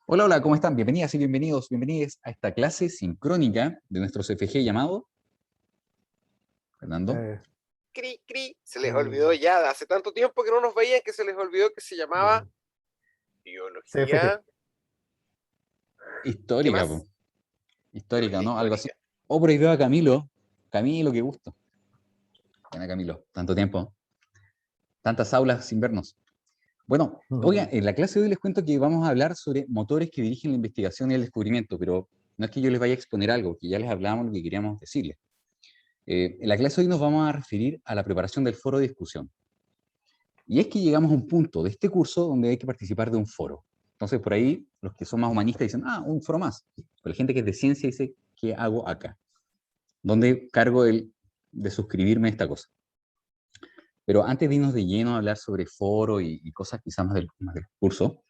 Hola, hola, ¿cómo están? Bienvenidas y bienvenidos a esta clase sincrónica de nuestro CFG llamado, Fernando. Eh, Cri, cri, se les olvidó ya, hace tanto tiempo que no nos veían que se les olvidó que se llamaba biología. CFG. ¿Qué Histórica, más? po. Histórica, Biología ¿no? Algo así. histórica. Oh, por ahí veo a Camilo. Camilo, qué gusto. Buena, Camilo. Tanto tiempo. Tantas aulas sin vernos. Bueno, oigan, en la clase de hoy les cuento que vamos a hablar sobre motores que dirigen la investigación y el descubrimiento, pero no es que yo les vaya a exponer algo, que ya les hablábamos lo que queríamos decirles. En la clase de hoy nos vamos a referir a la preparación del foro de discusión. Y es que llegamos a un punto de este curso donde hay que participar de un foro. Entonces, por ahí, los que son más humanistas dicen, un foro más. Pero la gente que es de ciencia dice, ¿qué hago acá? ¿Dónde cargo de suscribirme a esta cosa? Pero antes de irnos de lleno a hablar sobre foro y cosas quizás más del curso,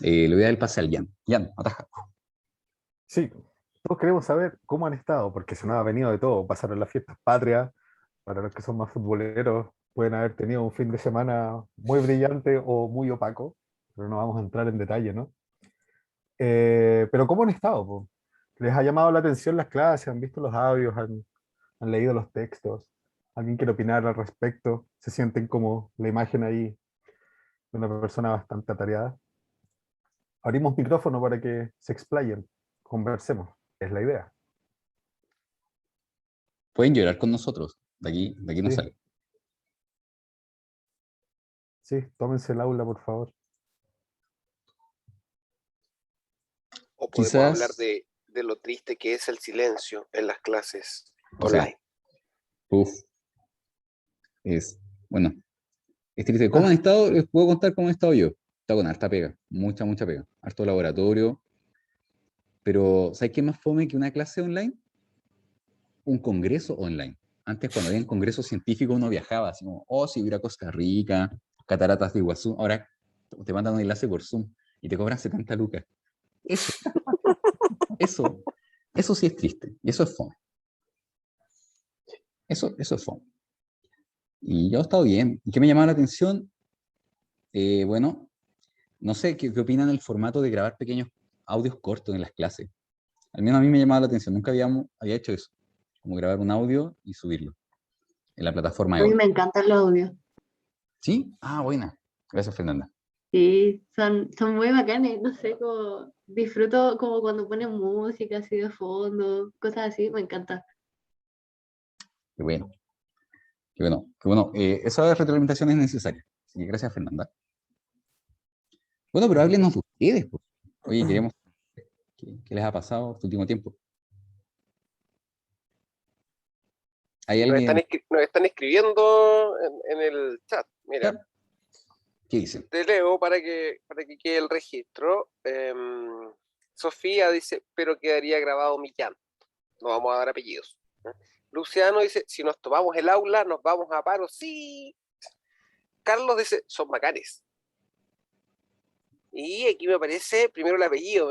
le voy a dar el pase al Jan. Jan, ataja. Sí, todos queremos saber cómo han estado, porque se nos ha venido de todo. Pasaron las fiestas patrias, para los que son más futboleros, pueden haber tenido un fin de semana muy brillante o muy opaco, pero no vamos a entrar en detalle, ¿no? Pero ¿cómo han estado, po? ¿Les ha llamado la atención las clases? ¿Han visto los audios? ¿Han leído los textos? ¿Alguien quiere opinar al respecto? ¿Se sienten como la imagen ahí de una persona bastante atareada? Abrimos micrófono para que se explayen, conversemos, es la idea. Pueden llorar con nosotros. De aquí no Sí, sale. sí, tómense el aula, por favor. O podemos hablar Quizás, de lo triste que es el silencio en las clases o sea, online. bueno, es triste. ¿Cómo han estado? Les puedo contar cómo he estado yo. He estado con harta pega, mucha pega. Harto laboratorio. Pero, ¿sabes qué es más fome que una clase online? Un congreso online. Antes, cuando había un congreso científico, uno viajaba, así como, si hubiera Costa Rica, cataratas de Iguazú. Ahora te mandan un enlace por Zoom y te cobran 70 lucas. Eso, eso, eso sí es triste. Y eso es fome. Eso es fome. Y yo he estado bien. ¿Y qué me llamaba la atención? Bueno, no sé qué opinan del formato de grabar pequeños audios cortos en las clases. Al menos a mí me llamaba la atención. Nunca había hecho eso. Como grabar un audio y subirlo en la plataforma de A mí All. me encanta el audio. ¿Sí? Ah, buena. Gracias, Fernanda. Sí, son muy bacanes, no sé, como disfruto como cuando ponen música así de fondo, cosas así, me encanta. Qué bueno. Qué bueno. Qué bueno. Esa retroalimentación es necesaria. Así que gracias, Fernanda. Bueno, pero háblenos de ustedes, pues. Oye, queremos. ¿Qué les ha pasado este último tiempo? ¿Hay Nos alguien? están escribiendo en el chat. Mira, ¿Qué dicen? te leo para que quede el registro. Sofía dice, pero quedaría grabado mi llanto. No vamos a dar apellidos. Luciano dice, si nos tomamos el aula, nos vamos a paro. Sí. Carlos dice, son bacanes. Y aquí me aparece primero el apellido,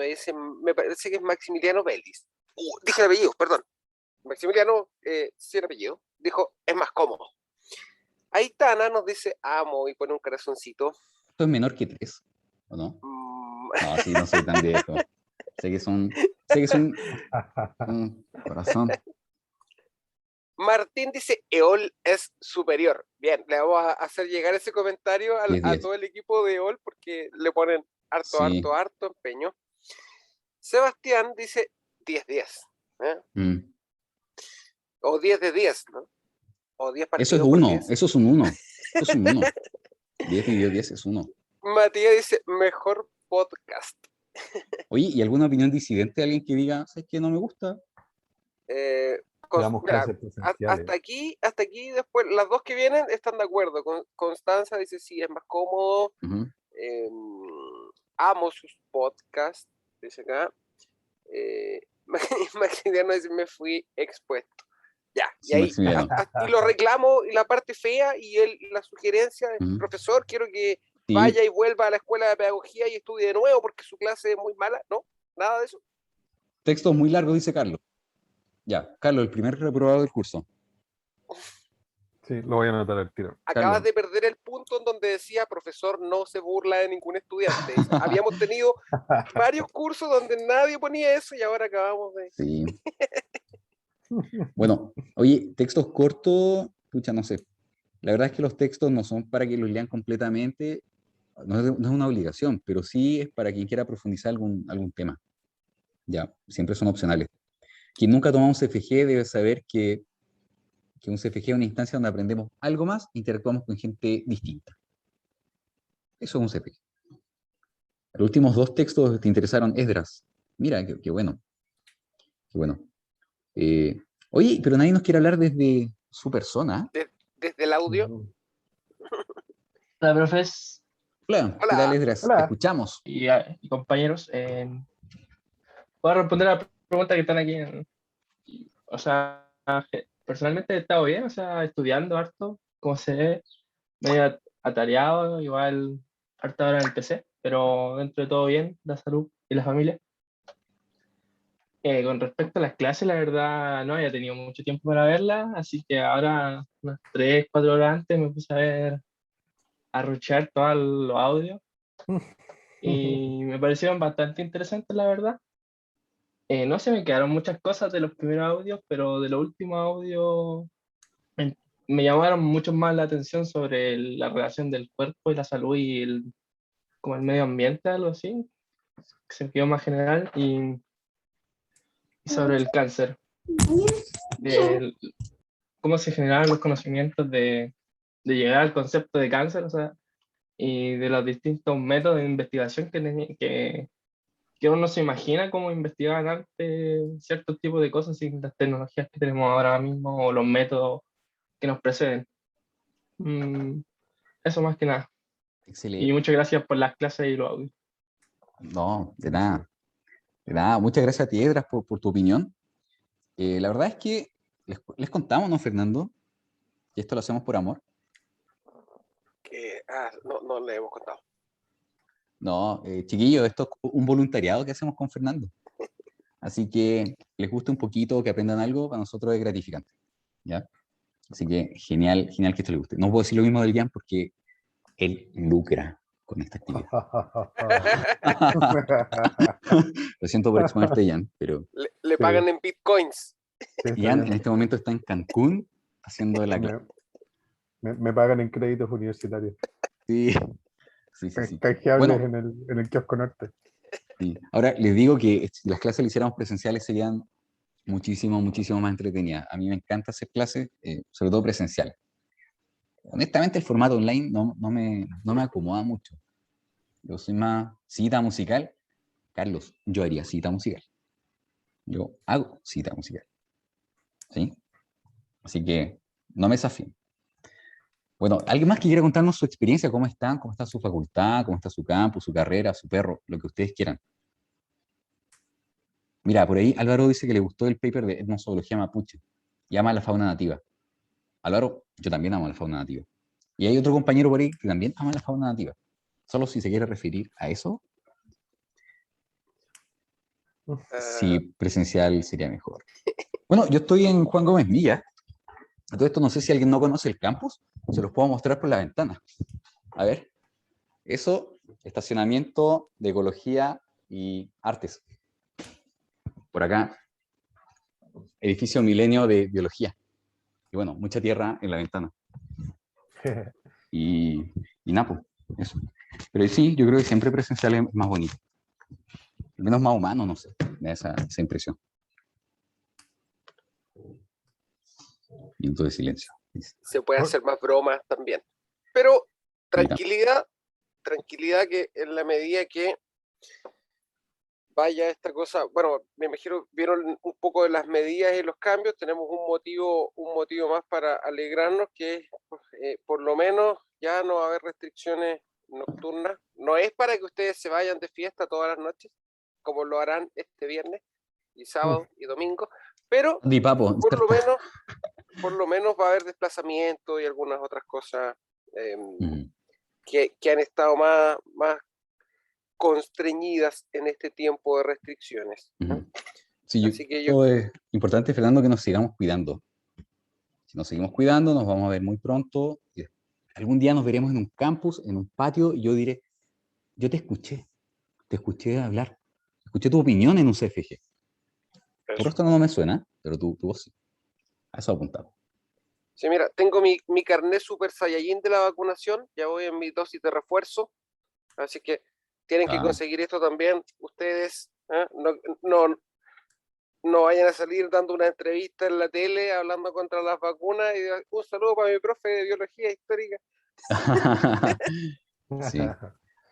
me parece que es Maximiliano Vélez. Dije el apellido, perdón. Maximiliano, sin apellido, dijo, es más cómodo. Aitana nos dice, amo, y pone un corazoncito. Esto es menor que 3, ¿o no? Mm, No, sí, no soy tan viejo. Sé que son un corazón. Martín dice, EOL es superior. Bien, le vamos a hacer llegar ese comentario 10-10. todo el equipo de EOL porque le ponen Sí. harto empeño. Sebastián dice 10-10. Mm. O 10 de 10, ¿no? O 10 Eso es partidos por 1, 10. eso es un 1. Eso es un 1. 10 dividido 10 es 1. Matías dice, mejor podcast. Oye, ¿y alguna opinión disidente de alguien que diga, ¿sabes qué? No me gusta? Damos Mira, clases presenciales. hasta aquí después, las dos que vienen están de acuerdo. Constanza dice, sí, es más cómodo. Ujú. Amo sus podcasts, dice acá. Maximiliano dice, me fui expuesto. Ya, y Sí, ahí, Maximiliano. y lo reclamo, y la parte fea, y la sugerencia es, Ujú. profesor, quiero que Sí, vaya y vuelva a la escuela de pedagogía y estudie de nuevo porque su clase es muy mala. No, nada de eso. textos muy largos, dice Carlos. Ya, Carlos, el primer reprobado del curso. Sí, lo voy a anotar al tiro. Acabas Carlos. de perder el punto en donde decía profesor no se burla de ningún estudiante. Habíamos tenido varios cursos donde nadie ponía eso y ahora acabamos de... Sí. Bueno, oye, textos cortos, pucha, no sé. La verdad es que los textos no son para que los lean completamente, no es una obligación, pero sí es para quien quiera profundizar algún tema. Ya, siempre son opcionales. Quien nunca toma un CFG debe saber que un CFG es una instancia donde aprendemos algo más, interactuamos con gente distinta. Eso es un CFG. Los últimos dos textos te interesaron, Esdras. Mira, qué bueno, qué bueno. Eh, Oye, pero nadie nos quiere hablar desde su persona. Desde el audio. Hola, profes Hola, ¿qué Hola. tal, Esdras? Te Hola. escuchamos. y compañeros. Voy a responder a la pregunta que están aquí. O sea, personalmente he estado bien, o sea, estudiando harto, como se ve, medio atareado, igual harta hora en el PC, pero dentro de todo bien, la salud y la familia. Con respecto a las clases, la verdad no había tenido mucho tiempo para verlas, así que ahora, unas 3, 4 horas antes, me puse a ver, a ruchar todos los audios y me parecieron bastante interesantes, la verdad. No se me quedaron muchas cosas de los primeros audios, pero de los últimos audios me, me llamaron mucho más la atención sobre la relación del cuerpo y la salud y como el medio ambiente, algo así, que se quedó más general, y sobre el cáncer, de cómo se generaron los conocimientos de llegar al concepto de cáncer, o sea, y de los distintos métodos de investigación que uno no se imagina cómo investigaban antes ciertos tipos de cosas sin las tecnologías que tenemos ahora mismo o los métodos que nos preceden. Eso más que nada. Y Excelente. muchas gracias por las clases y los audios. No, de nada. De nada. Muchas gracias a ti, Edras, por tu opinión. La verdad es que les contamos, ¿no, Fernando? Que esto lo hacemos por amor. No le hemos contado. No, chiquillos, esto es un voluntariado que hacemos con Fernando. Así que les guste un poquito, que aprendan algo, para nosotros es gratificante. ¿Ya? Así que genial, genial que esto les guste. No puedo decir lo mismo del Jan porque él lucra con esta actividad. Lo siento por exponerte, Jan, pero Le Sí. pagan en bitcoins. Sí, está Jan en bien. este momento está en Cancún haciendo la clase. Me pagan en créditos universitarios. Sí, sí. Canjeables Bueno, en el kiosco norte. sí. Ahora les digo que si las clases las hiciéramos presenciales serían muchísimo más entretenidas. A mí me encanta hacer clases, sobre todo presenciales. Honestamente, el formato online no me acomoda mucho. Yo soy más cita musical. Carlos, yo haría cita musical. Yo hago cita musical. ¿Sí? Así que no me desafíen. Bueno, ¿alguien más que quiera contarnos su experiencia? ¿Cómo están? ¿Cómo está su facultad? ¿Cómo está su campus, su carrera, su perro? Lo que ustedes quieran. Mira, por ahí Álvaro dice que le gustó el paper de etnozoología mapuche y ama la fauna nativa. Álvaro, yo también amo la fauna nativa. Y hay otro compañero por ahí que también ama la fauna nativa. Solo si se quiere referir a eso, sí, presencial sería mejor. Bueno, yo estoy en Juan Gómez Milla. A todo esto no sé si alguien no conoce el campus. Se los puedo mostrar por la ventana. A ver. Eso, estacionamiento de ecología y artes. Por acá, edificio milenio de biología. Y bueno, mucha tierra en la ventana. Y Napo, eso. Pero sí, yo creo que siempre presencial es más bonito. Al menos más humano, no sé. Me da esa impresión. Minuto de silencio. Se puede hacer más bromas también. Pero tranquilidad que en la medida que vaya esta cosa, bueno, me imagino vieron un poco de las medidas y los cambios, tenemos un motivo más para alegrarnos, que es por lo menos ya no va a haber restricciones nocturnas. No es para que ustedes se vayan de fiesta todas las noches, como lo harán este viernes y sábado y domingo, pero Di papo. por lo menos va a haber desplazamiento y algunas otras cosas que han estado más constreñidas en este tiempo de restricciones. Sí, Así que yo es importante, Fernando, que nos sigamos cuidando. nos seguimos cuidando, nos vamos a ver muy pronto. Y algún día nos veremos en un campus, en un patio, y yo diré, yo te escuché hablar, escuché tu opinión en un CFG. Tu Eso. rostro no me suena, pero tu voz sí. A eso apuntaba. Sí, mira, tengo mi carnet Super Saiyajin de la vacunación, ya voy en mi dosis de refuerzo, así que tienen que Ah. conseguir esto también ustedes. No vayan a salir dando una entrevista en la tele hablando contra las vacunas y un saludo para mi profe de biología histórica. Sí.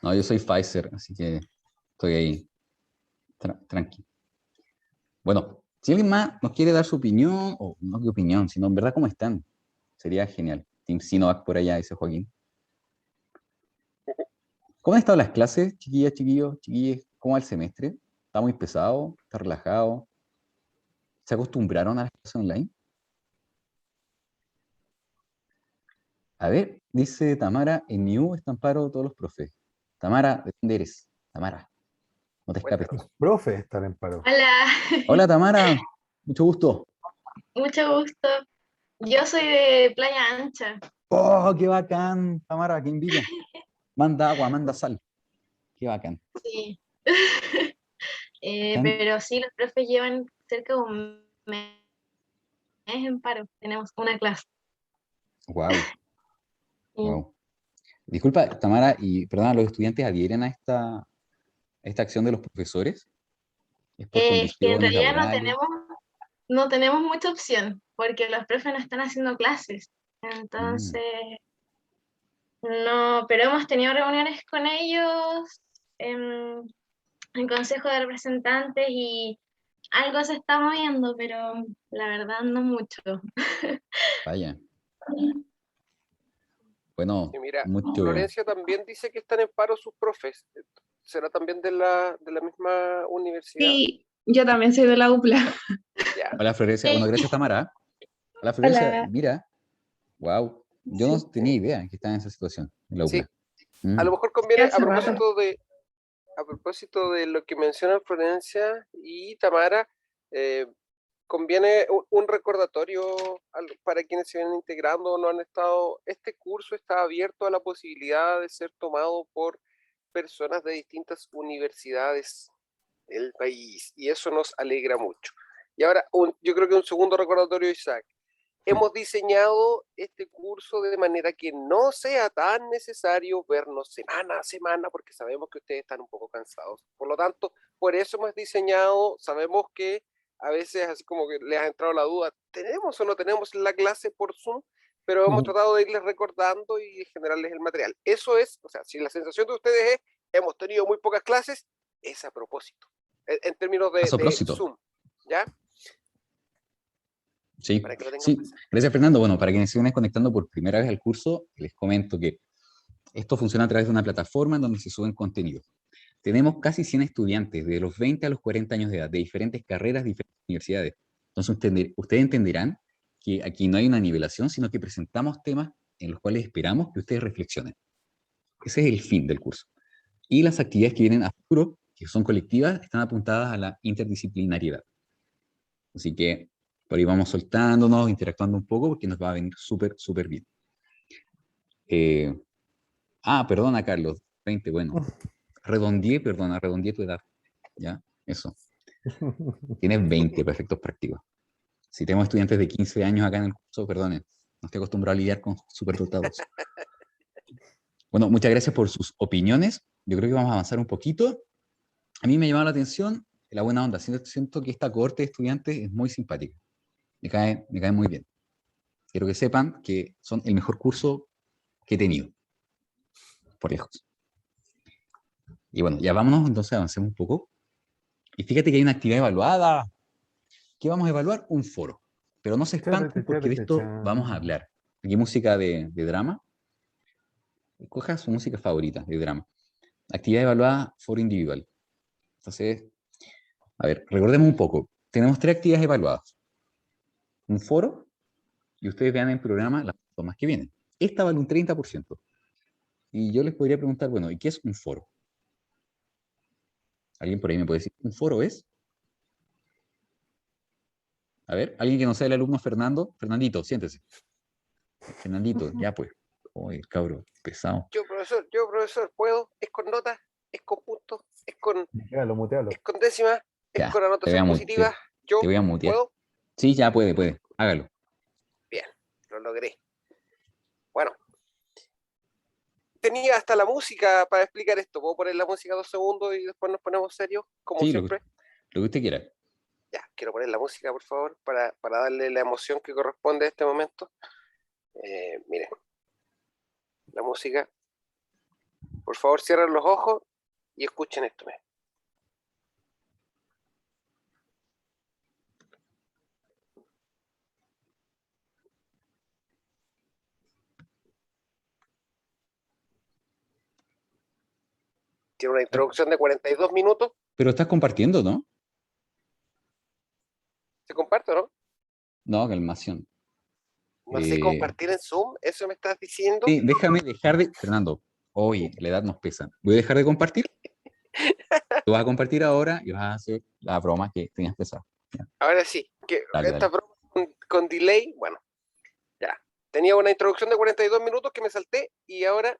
No, yo soy Pfizer, así que estoy ahí tranquilo. Bueno, si alguien más nos quiere dar su opinión, o no qué opinión, sino en verdad cómo están, sería genial. Team Sinovac por allá, dice Joaquín. ¿Cómo han estado las clases, chiquillas, chiquillos, chiquillas? ¿Cómo va el semestre? ¿Está muy pesado? ¿Está relajado? ¿Se acostumbraron a las clases online? A ver, dice Tamara, en mi U están paro todos los profes. Tamara, ¿de dónde eres? Tamara, no te escapes. Cuéntanos. Profe, están en paro. Hola, Hola Tamara, mucho gusto. mucho gusto. Yo soy de Playa Ancha. ¡Oh, qué bacán, Tamara, qué envidia! Manda agua, manda sal. Qué bacán. Sí. Tan- Pero sí, los profes llevan cerca de un mes en paro. Tenemos una clase. Guau, Sí. guau. Disculpa, Tamara, y perdona, ¿los estudiantes adhieren a esta acción de los profesores? ¿Es por Es que en condiciones realidad laborales? no tenemos mucha opción, porque los profes no están haciendo clases. Mm, Entonces, no, pero hemos tenido reuniones con ellos en consejo de representantes y algo se está moviendo, pero la verdad no mucho. vaya, bueno, Y mira, mucho. Florencia también dice que están en paro sus profes. ¿Será también de la misma universidad? Sí, yo también soy de la UPLA. Ya. Hola Florencia, bueno, gracias Tamara. Hola Florencia, Hola. mira, wow, yo no Sí, tenía idea que estaba en esa situación, en la Sí, UPLA. a Mm, lo mejor sí, conviene, hace rato. a propósito de lo que mencionan Florencia y Tamara, eh, conviene un recordatorio para quienes se vienen integrando o no han estado. Este curso está abierto a la posibilidad de ser tomado por personas de distintas universidades del país y eso nos alegra mucho. Y ahora, yo creo que un segundo recordatorio, Isaac. Hemos diseñado este curso de manera que no sea tan necesario vernos semana a semana, porque sabemos que ustedes están un poco cansados. Por lo tanto, por eso hemos diseñado, sabemos que a veces así como que les ha entrado la duda, ¿tenemos o no tenemos la clase por Zoom? Pero hemos tratado de irles recordando y generarles el material. Eso es, o sea, si la sensación de ustedes es, hemos tenido muy pocas clases, es a propósito, en términos a de propósito, Zoom, ¿ya? sí, Para que lo tengan sí, presente. gracias Fernando. Bueno, para quienes se vienen conectando por primera vez al curso, les comento que esto funciona a través de una plataforma en donde se suben contenidos. Tenemos casi 100 estudiantes de los 20 a los 40 años de edad, de diferentes carreras, diferentes universidades. Entonces, ustedes entenderán que aquí no hay una nivelación, sino que presentamos temas en los cuales esperamos que ustedes reflexionen. Ese es el fin del curso. Y las actividades que vienen a futuro, que son colectivas, están apuntadas a la interdisciplinariedad. Así que por ahí vamos soltándonos, interactuando un poco, porque nos va a venir súper, súper bien. Perdona, Carlos, 20, bueno. Redondeé tu edad. ¿Ya? Eso. Tienes 20 para efectos prácticos. Si tenemos estudiantes de 15 años acá en el curso, perdonen, no estoy acostumbrado a lidiar con superdotados. Bueno, muchas gracias por sus opiniones. Yo creo que vamos a avanzar un poquito. A mí me ha llamado la atención la buena onda. Siento que esta cohorte de estudiantes es muy simpática. Me cae muy bien. Quiero que sepan que son el mejor curso que he tenido, por lejos. Y bueno, ya vámonos, entonces avancemos un poco. Y fíjate que hay una actividad evaluada. ¿Qué vamos a evaluar? Un foro. Pero no se espanten Charete, porque de charete, esto vamos a chan. hablar. Aquí música de drama. Escoja su música favorita de drama. Actividad evaluada, foro individual. Entonces, a ver, recordemos un poco. Tenemos 3 actividades evaluadas. Un foro, y ustedes vean en el programa las tomas que vienen. Esta vale un 30%. Y yo les podría preguntar, bueno, ¿y qué es un foro? ¿Alguien por ahí me puede decir? ¿Un foro es? A ver, alguien que no sea el alumno Fernando. Fernandito, siéntese. Fernandito, ya pues. Uy, cabro, pesado. Yo, profesor, puedo, es con notas, es con puntos, Mutealo. es con décimas, es Ya, con te voy a, anotación positiva. Yo te voy a mutear. puedo. Sí, ya puede. Hágalo. Bien, lo logré. Bueno, tenía hasta la música para explicar esto. ¿Puedo poner la música 2 segundos y después nos ponemos serios, como Sí, siempre? lo que usted quiera. Ya, quiero poner la música, por favor, para darle la emoción que corresponde a este momento. Miren, la música. Por favor, cierren los ojos y escuchen esto. Miren. Tiene una introducción de 42 minutos. Pero estás compartiendo, ¿no? ¿Se comparte o no? No, calmación. No sé compartir en Zoom, ¿eso me estás diciendo? Sí, déjame dejar de... Fernando, oye, la edad nos pesa. Voy a dejar de compartir. Tú vas a compartir ahora y vas a hacer la broma que tenías pensado. Ahora sí, que Dale. esta broma con delay, bueno, ya. Tenía una introducción de 42 minutos que me salté y ahora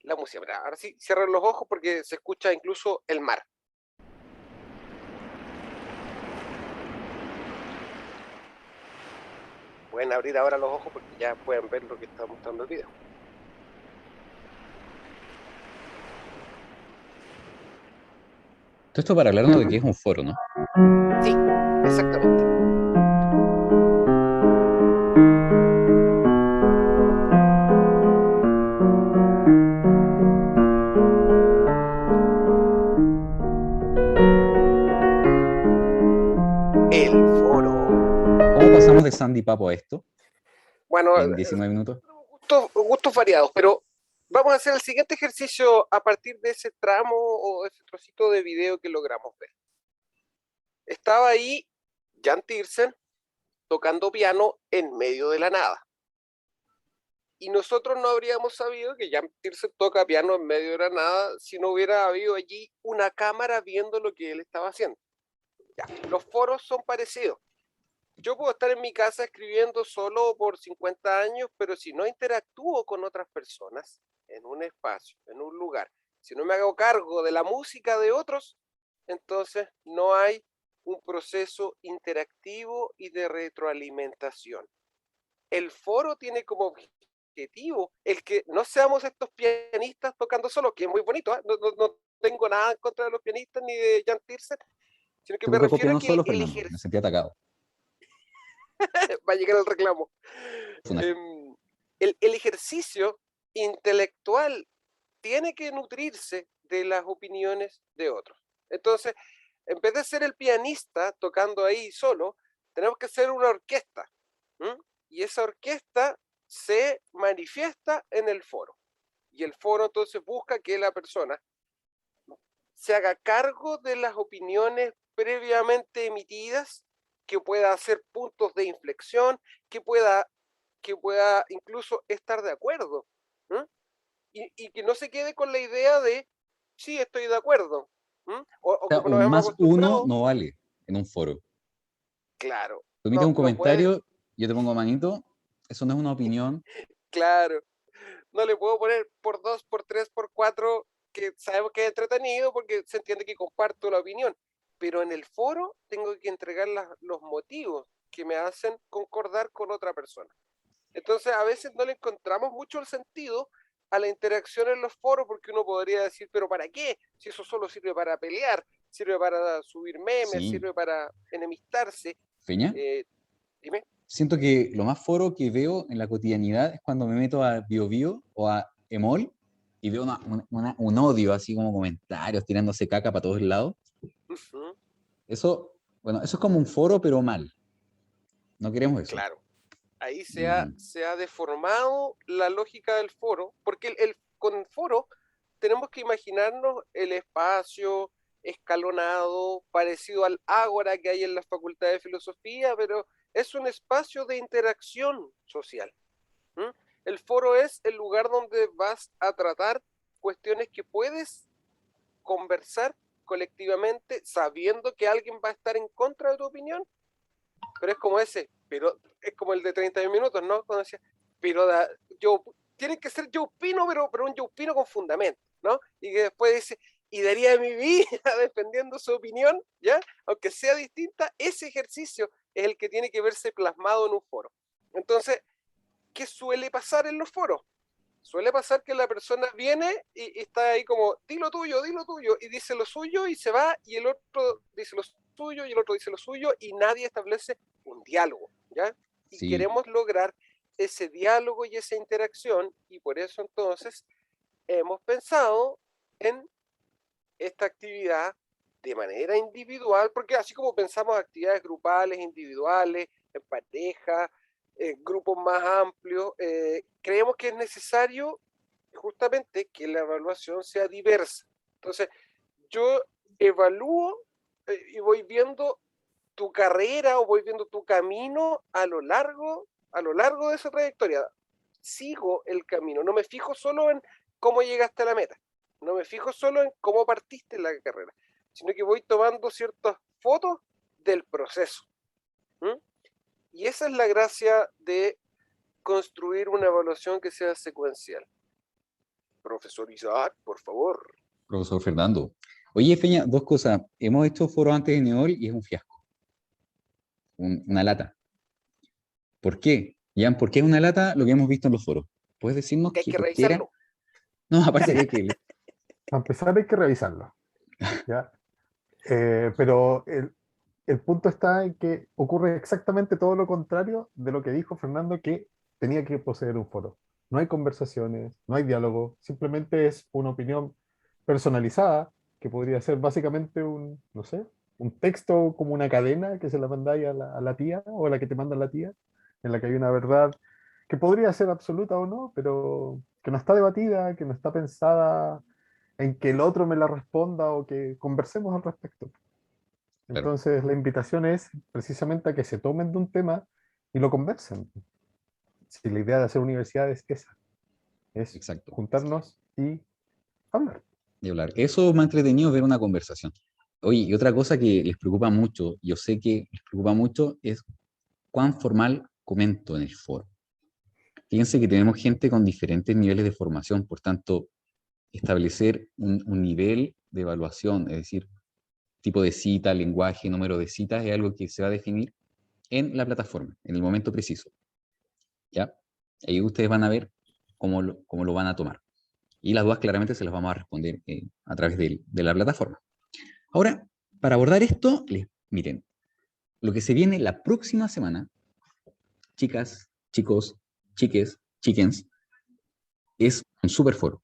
la música. Mira, ahora sí, cierren los ojos porque se escucha incluso el mar. Pueden abrir ahora los ojos porque ya pueden ver lo que está mostrando el video. Todo esto para hablarnos de que es un foro, ¿no? Sí, exactamente. El foro. ¿Cómo pasamos de Sandy Papo a esto Bueno, en 19 minutos? gustos variados, pero vamos a hacer el siguiente ejercicio a partir de ese tramo o ese trocito de video que logramos ver. Estaba ahí Jan Tiersen tocando piano en medio de la nada. Y nosotros no habríamos sabido que Jan Tiersen toca piano en medio de la nada si no hubiera habido allí una cámara viendo lo que él estaba haciendo. Ya, los foros son parecidos. Yo puedo estar en mi casa escribiendo solo por 50 años, pero si no interactúo con otras personas en un espacio, en un lugar, si no me hago cargo de la música de otros, entonces no hay un proceso interactivo y de retroalimentación. El foro tiene como objetivo el que no seamos estos pianistas tocando solo, que es muy bonito, ¿eh? No tengo nada en contra de los pianistas ni de Jan Tiersen, sino que Te me tocó refiero a piano que solo, el Fernando. Me sentí atacado. va a llegar el reclamo. Una- El ejercicio intelectual tiene que nutrirse de las opiniones de otros. Entonces, en vez de ser el pianista tocando ahí solo, tenemos que ser una orquesta. ¿M? Y esa orquesta se manifiesta en el foro. Y el foro entonces busca que la persona se haga cargo de las opiniones previamente emitidas, que pueda hacer puntos de inflexión, que pueda incluso estar de acuerdo. ¿M? Y que no se quede con la idea de, sí, estoy de acuerdo. ¿M? O O sea, como nos un hemos más uno acostumbrado, no vale en un foro. claro, Tú emites un no puede, comentario, yo te pongo manito, eso no es una opinión. claro, no le puedo poner por 2, por 3, por 4, que sabemos que es entretenido porque se entiende que comparto la opinión, pero en el foro tengo que entregar los motivos que me hacen concordar con otra persona. Entonces a veces no le encontramos mucho el sentido a la interacción en los foros porque uno podría decir, pero ¿para qué? Si eso solo sirve para pelear, sirve para subir memes, Sí. sirve para enemistarse. Feña, Dime. siento que lo más foro que veo en la cotidianidad es cuando me meto a BioBio o a Emol y veo un odio, así como comentarios tirándose caca para todos lados. Uh-huh. Eso, bueno, eso es como un foro, pero mal. No queremos eso. Claro. Ahí se ha deformado la lógica del foro, porque con el foro tenemos que imaginarnos el espacio escalonado, parecido al ágora que hay en la Facultad de Filosofía, pero es un espacio de interacción social. ¿Mm? El foro es el lugar donde vas a tratar cuestiones que puedes conversar colectivamente sabiendo que alguien va a estar en contra de tu opinión, pero es como ese, pero es como el de 30 minutos, ¿no? Cuando decía, tiene que ser yo opino, pero un yo opino con fundamento, ¿no? Y que después dice, y daría mi vida defendiendo su opinión, ¿ya? Aunque sea distinta, ese ejercicio es el que tiene que verse plasmado en un foro. Entonces, ¿qué suele pasar en los foros? Suele pasar que la persona viene y está ahí como, di lo tuyo, y dice lo suyo y se va, y el otro dice lo suyo y el otro dice lo suyo, y nadie establece un diálogo, ¿ya? Y Sí. queremos lograr ese diálogo y esa interacción, y por eso entonces hemos pensado en esta actividad de manera individual, porque así como pensamos actividades grupales, individuales, en pareja, grupos más amplios, creemos que es necesario justamente que la evaluación sea diversa. Entonces, yo evalúo y voy viendo tu carrera o voy viendo tu camino a lo largo de esa trayectoria. Sigo el camino, no me fijo solo en cómo llegaste a la meta, no me fijo solo en cómo partiste en la carrera, sino que voy tomando ciertas fotos del proceso. ¿Mm? Y esa es la gracia de construir una evaluación que sea secuencial. Profesor Isaac, por favor. Profesor Fernando. Oye, Feña, dos cosas. Hemos hecho foros antes de Neol y es un fiasco. Una lata. ¿Por qué? Jan, ¿por qué es una lata lo que hemos visto en los foros? ¿Puedes decirnos Que hay qué que por qué era? revisarlo. No, aparte de que... Para empezar hay que revisarlo, ¿ya? Pero el punto está en que ocurre exactamente todo lo contrario de lo que dijo Fernando, que tenía que poseer un foro. No hay conversaciones, no hay diálogo, simplemente es una opinión personalizada, que podría ser básicamente un, no sé, un texto como una cadena que se la mandáis a la tía o a la que te manda la tía, en la que hay una verdad que podría ser absoluta o no, pero que no está debatida, que no está pensada en que el otro me la responda o que conversemos al respecto. Claro, Entonces, la invitación es precisamente a que se tomen de un tema y lo conversen. Si la idea de hacer universidad es esa, es exacto. juntarnos y hablar. Y hablar. Eso me ha entretenido ver una conversación. Oye, y otra cosa que les preocupa mucho, yo sé que les preocupa mucho, es cuán formal comento en el foro. Fíjense que tenemos gente con diferentes niveles de formación, por tanto, establecer un nivel de evaluación, es decir, tipo de cita, lenguaje, número de citas, es algo que se va a definir en la plataforma, en el momento preciso. ¿Ya? Ahí ustedes van a ver cómo lo van a tomar. Y las dudas claramente se las vamos a responder a través de la plataforma. Ahora, para abordar esto, miren, lo que se viene la próxima semana, chicas, chicos, chiques, chickens, es un superforo.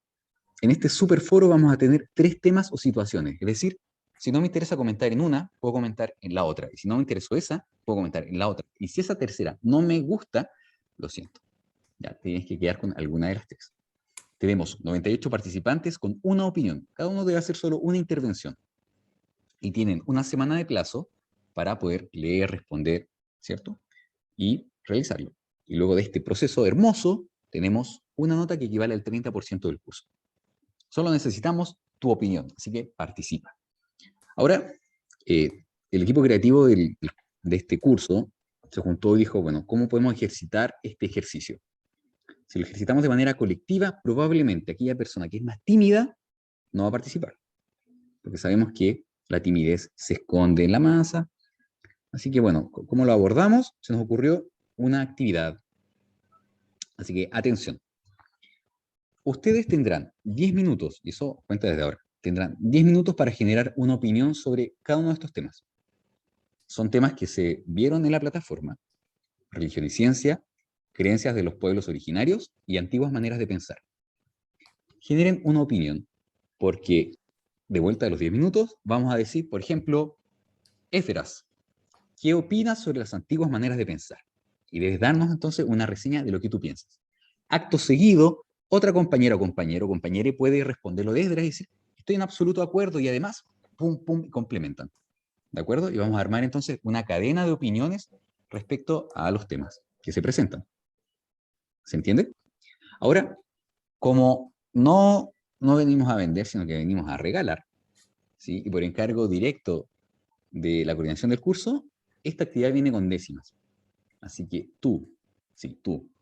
En este superforo vamos a tener 3 temas o situaciones. Es decir, si no me interesa comentar en una, puedo comentar en la otra. Y si no me interesó esa, puedo comentar en la otra. Y si esa tercera no me gusta, lo siento. Ya tienes que quedar con alguna de las 3. Tenemos 98 participantes con una opinión. Cada uno debe hacer solo una intervención. Y tienen una semana de plazo para poder leer, responder, ¿cierto? Y realizarlo. Y luego de este proceso hermoso, tenemos una nota que equivale al 30% del curso. Solo necesitamos tu opinión, así que participa. Ahora, el equipo creativo de este curso se juntó y dijo, bueno, ¿cómo podemos ejercitar este ejercicio? Si lo ejercitamos de manera colectiva, probablemente aquella persona que es más tímida no va a participar, porque sabemos que la timidez se esconde en la masa. Así que bueno, ¿cómo lo abordamos? Se nos ocurrió una actividad. Así que atención. Ustedes tendrán 10 minutos, y eso cuenta desde ahora, tendrán 10 minutos para generar una opinión sobre cada uno de estos temas. Son temas que se vieron en la plataforma: religión y ciencia, creencias de los pueblos originarios y antiguas maneras de pensar. Generen una opinión, porque de vuelta a los 10 minutos vamos a decir, por ejemplo, Éferas, ¿qué opinas sobre las antiguas maneras de pensar? Y debes darnos entonces una reseña de lo que tú piensas. Acto seguido, otra compañera o compañero o compañera puede responderlo desde y decir, estoy en absoluto de acuerdo, y además, pum, pum, complementan. ¿De acuerdo? Y vamos a armar entonces una cadena de opiniones respecto a los temas que se presentan. ¿Se entiende? Ahora, como no venimos a vender, sino que venimos a regalar, ¿sí? Y por encargo directo de la coordinación del curso, esta actividad viene con décimas. Así que tú,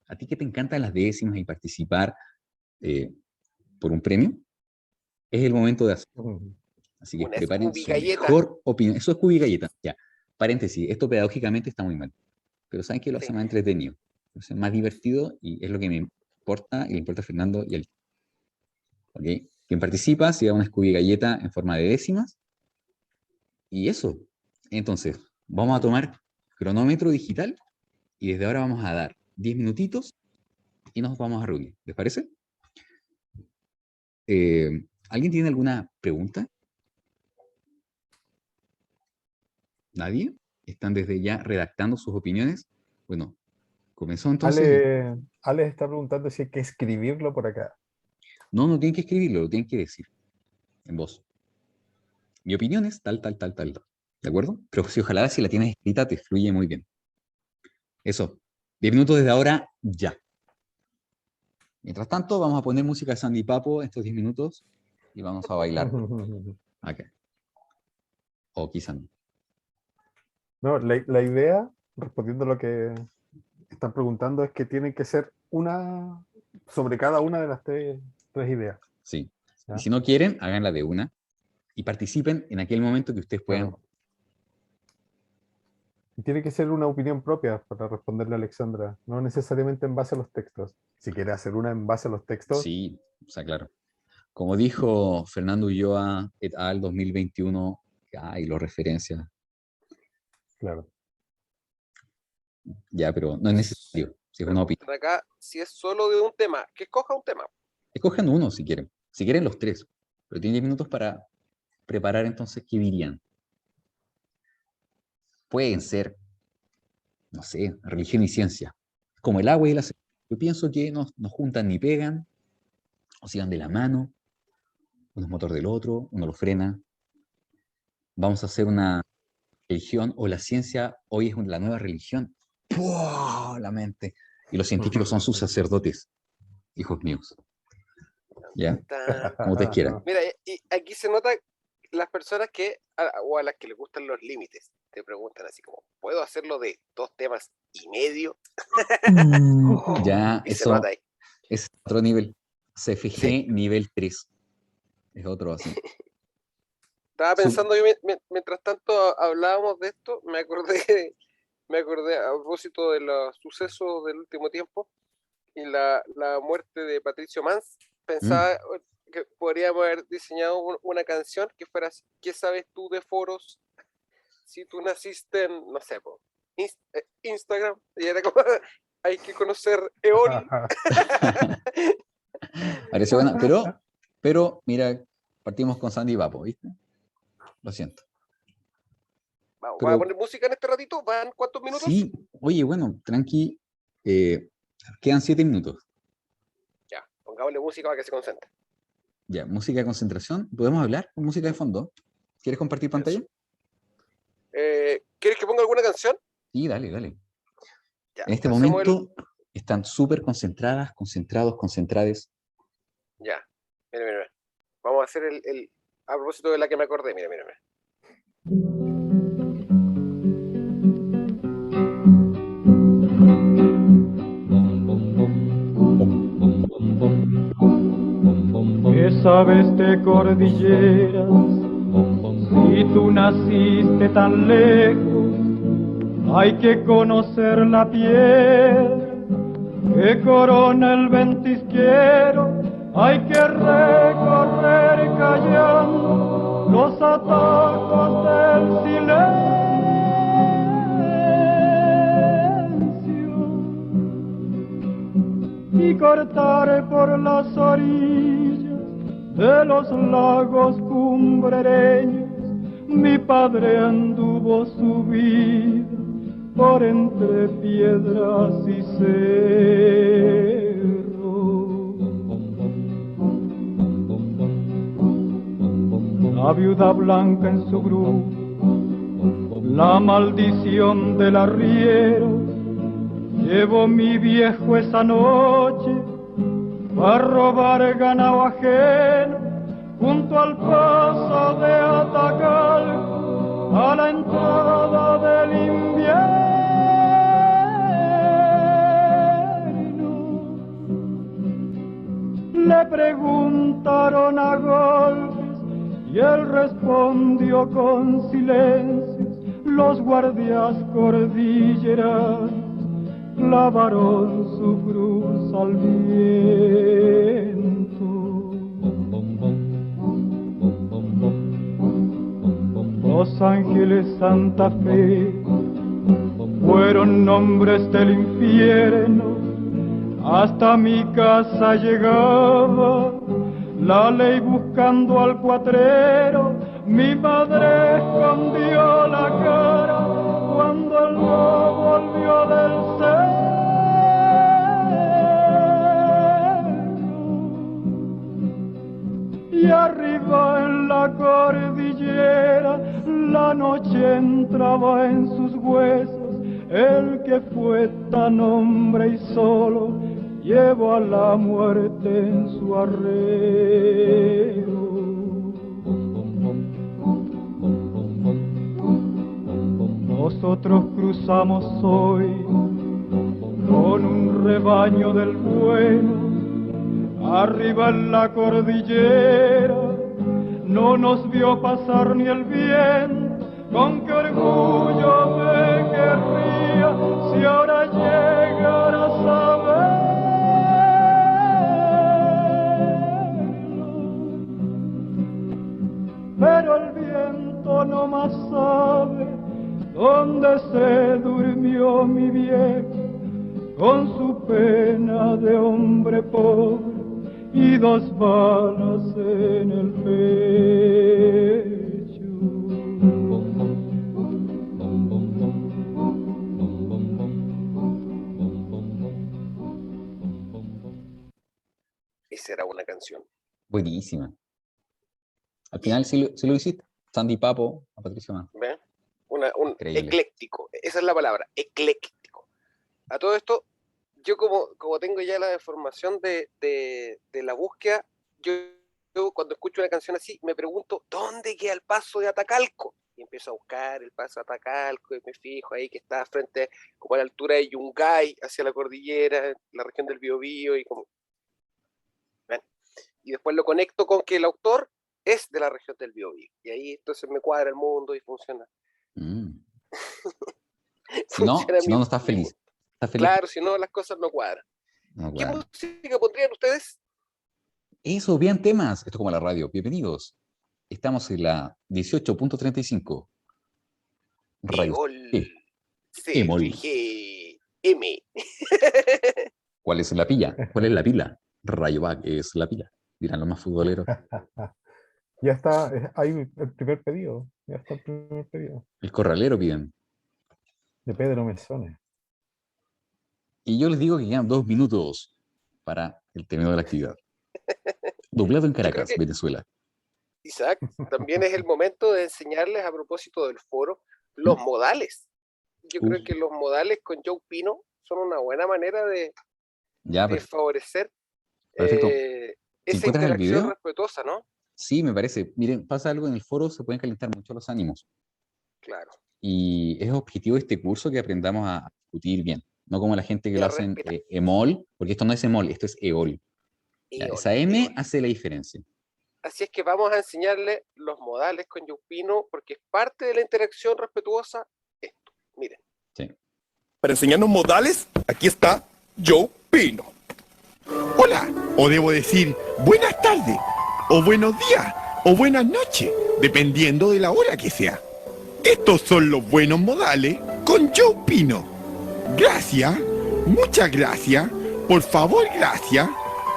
a ti que te encantan las décimas y participar por un premio, es el momento de hacer. Así que Una preparen Scooby su galleta. mejor opinión. Eso es Scooby Galleta. Ya, paréntesis, esto pedagógicamente está muy mal. Pero saben que lo hace Sí. más entretenido, lo hace más divertido y es lo que me importa y le importa a Fernando y a él. ¿Ok? Quien participa se da una Scooby Galleta en forma de décimas. Y eso. Entonces, vamos a tomar cronómetro digital y desde ahora vamos a dar 10 minutitos y nos vamos a reunir. ¿Les parece? ¿Alguien tiene alguna pregunta? ¿Nadie? ¿Están desde ya redactando sus opiniones? Bueno, comenzó entonces. Ale está preguntando si hay que escribirlo por acá. No tienen que escribirlo, lo tienen que decir en voz. Mi opinión es tal. ¿De acuerdo? Pero si ojalá si la tienes escrita te fluye muy bien. Eso. 10 minutos desde ahora, ya. Mientras tanto, vamos a poner música de Sandy Papo estos 10 minutos y vamos a bailar acá. O quizá no. No, la idea, respondiendo a lo que están preguntando, es que tiene que ser una sobre cada una de las tres ideas. Sí. ¿Ya? Y si no quieren, háganla de una y participen en aquel momento que ustedes puedan. Claro. Y tiene que ser una opinión propia para responderle a Alexandra, no necesariamente en base a los textos. Si quiere hacer una en base a los textos, Sí, o sea, claro. Como dijo Fernando Ulloa et al. 2021, y lo referencia, claro. ya, pero no es necesario. Si es una opinión. Acá, si es solo de un tema, que escoja un tema. Escojan uno si quieren. Si quieren los tres. Pero tienen 10 minutos para preparar entonces qué dirían. Pueden ser, no sé, religión y ciencia. Como el agua y el aceite. Yo pienso que no juntan ni pegan, o se van de la mano, uno es motor del otro, uno lo frena. Vamos a hacer una religión, o la ciencia hoy es la nueva religión. ¡Puah! La mente. Y los científicos son sus sacerdotes, hijos míos. ¿Ya? Como ustedes quieran. Mira, y aquí se nota las personas o a las que les gustan los límites, te preguntan así como, ¿puedo hacerlo de 2,5 temas? Ya, Y se eso nota ahí. es otro nivel. CFG Sí. nivel 3. Es otro así. Estaba pensando yo, mientras tanto hablábamos de esto, me acordé a propósito de los sucesos del último tiempo y la muerte de Patricio Mans. Pensaba que podríamos haber diseñado una canción que fuera así, ¿qué sabes tú de foros si tú naciste en, no sé, Instagram? Y era como, hay que conocer EOL. Parece buena, pero mira, partimos con Sandy Vapo, ¿viste? Lo siento. Vamos, Pero, ¿voy a poner música en este ratito? ¿Van cuántos minutos? sí, oye, bueno, tranqui, quedan 7 minutos. Ya, pongámosle música para que se concentre. Ya, música de concentración. ¿Podemos hablar con música de fondo? ¿Quieres compartir pantalla? ¿Quieres que ponga alguna canción? Sí, dale. Ya, En este hacemos momento están súper concentradas, concentrados, concentrades. Ya, mira. Vamos a hacer a propósito de la que me acordé, mira. ¿Qué sabes de cordilleras? Si tú naciste tan lejos, hay que conocer la piedra que corona el ventisquero. Hay que recorrer callando los atajos del silencio y cortar por las orillas de los lagos cumbrereños. Mi padre anduvo su vida por entre piedras y cerros. La viuda blanca en su grupo, la maldición del arriero, llevó mi viejo esa noche a robar ganado ajeno junto al paso de Atacalco a la entrada del invierno. respondió con silencios, los guardias cordilleras clavaron su cruz al viento. Los Ángeles, Santa Fe fueron nombres del infierno. Hasta mi casa llegaba la ley buscando al cuatrero. Mi madre escondió la cara cuando el lobo volvió del cerro. Y arriba en la cordillera la noche entraba en sus huesos. El que fue tan hombre y solo llevó a la muerte en su arreo. Nosotros cruzamos hoy con un rebaño del bueno, arriba en la cordillera, no nos vio pasar ni el viento. Con qué orgullo me querría si ahora llegara a saberlo. Pero el viento no más sabe dónde se durmió mi viejo, con su pena de hombre pobre y 2 balas en el pecho. Esa era una canción. Buenísima. Al final sí lo hiciste. Sandy Papo, a Patricia Mann. ¿Ven? Un Increíble. ecléctico, esa es la palabra, ecléctico. A todo esto, yo como tengo ya la información de la búsqueda, yo cuando escucho una canción así me pregunto, ¿dónde queda el paso de Atacalco? Y empiezo a buscar el paso de Atacalco y me fijo ahí que está frente, como a la altura de Yungay, hacia la cordillera, la región del Biobío, y como... ¿ven? Y después lo conecto con que el autor es de la región del Biobío. Y ahí entonces me cuadra el mundo y funciona. Si no, no estás feliz. ¿Estás feliz? Claro, si no, las cosas no cuadran. No, ¿Qué claro. música pondrían ustedes? Eso, bien temas. Esto es como la radio. Bienvenidos. Estamos en la 18.35. Radio Emol. M. ¿Cuál es la pilla? ¿Cuál es la pila? Rayovac es la pila. Dirán los más futboleros. Ya está, hay el primer pedido. Ya está el primer pedido. El corralero piden. De Pedro Mesones. Y yo les digo que quedan 2 minutos para el término de la actividad. Doblado en Caracas, que, Venezuela. Isaac, también es el momento de enseñarles a propósito del foro los modales. Yo creo que los modales con Joe Pino son una buena manera de favorecer esa interacción respetuosa, ¿no? Sí, me parece. Miren, pasa algo en el foro, se pueden calentar mucho los ánimos. Claro. Y es objetivo de este curso que aprendamos a discutir bien. No como la gente que lo hacen emol, porque esto no es emol, esto es eol. Esa M hace la diferencia. Así es que vamos a enseñarle los modales con Joe Pino, porque es parte de la interacción respetuosa esto. Miren. Sí. Para enseñarnos modales, aquí está Joe Pino. Hola, o debo decir buenas tardes, o buenos días, o buenas noches, dependiendo de la hora que sea. Estos son los buenos modales con Joe Pino. Gracias, muchas gracias, por favor, gracias,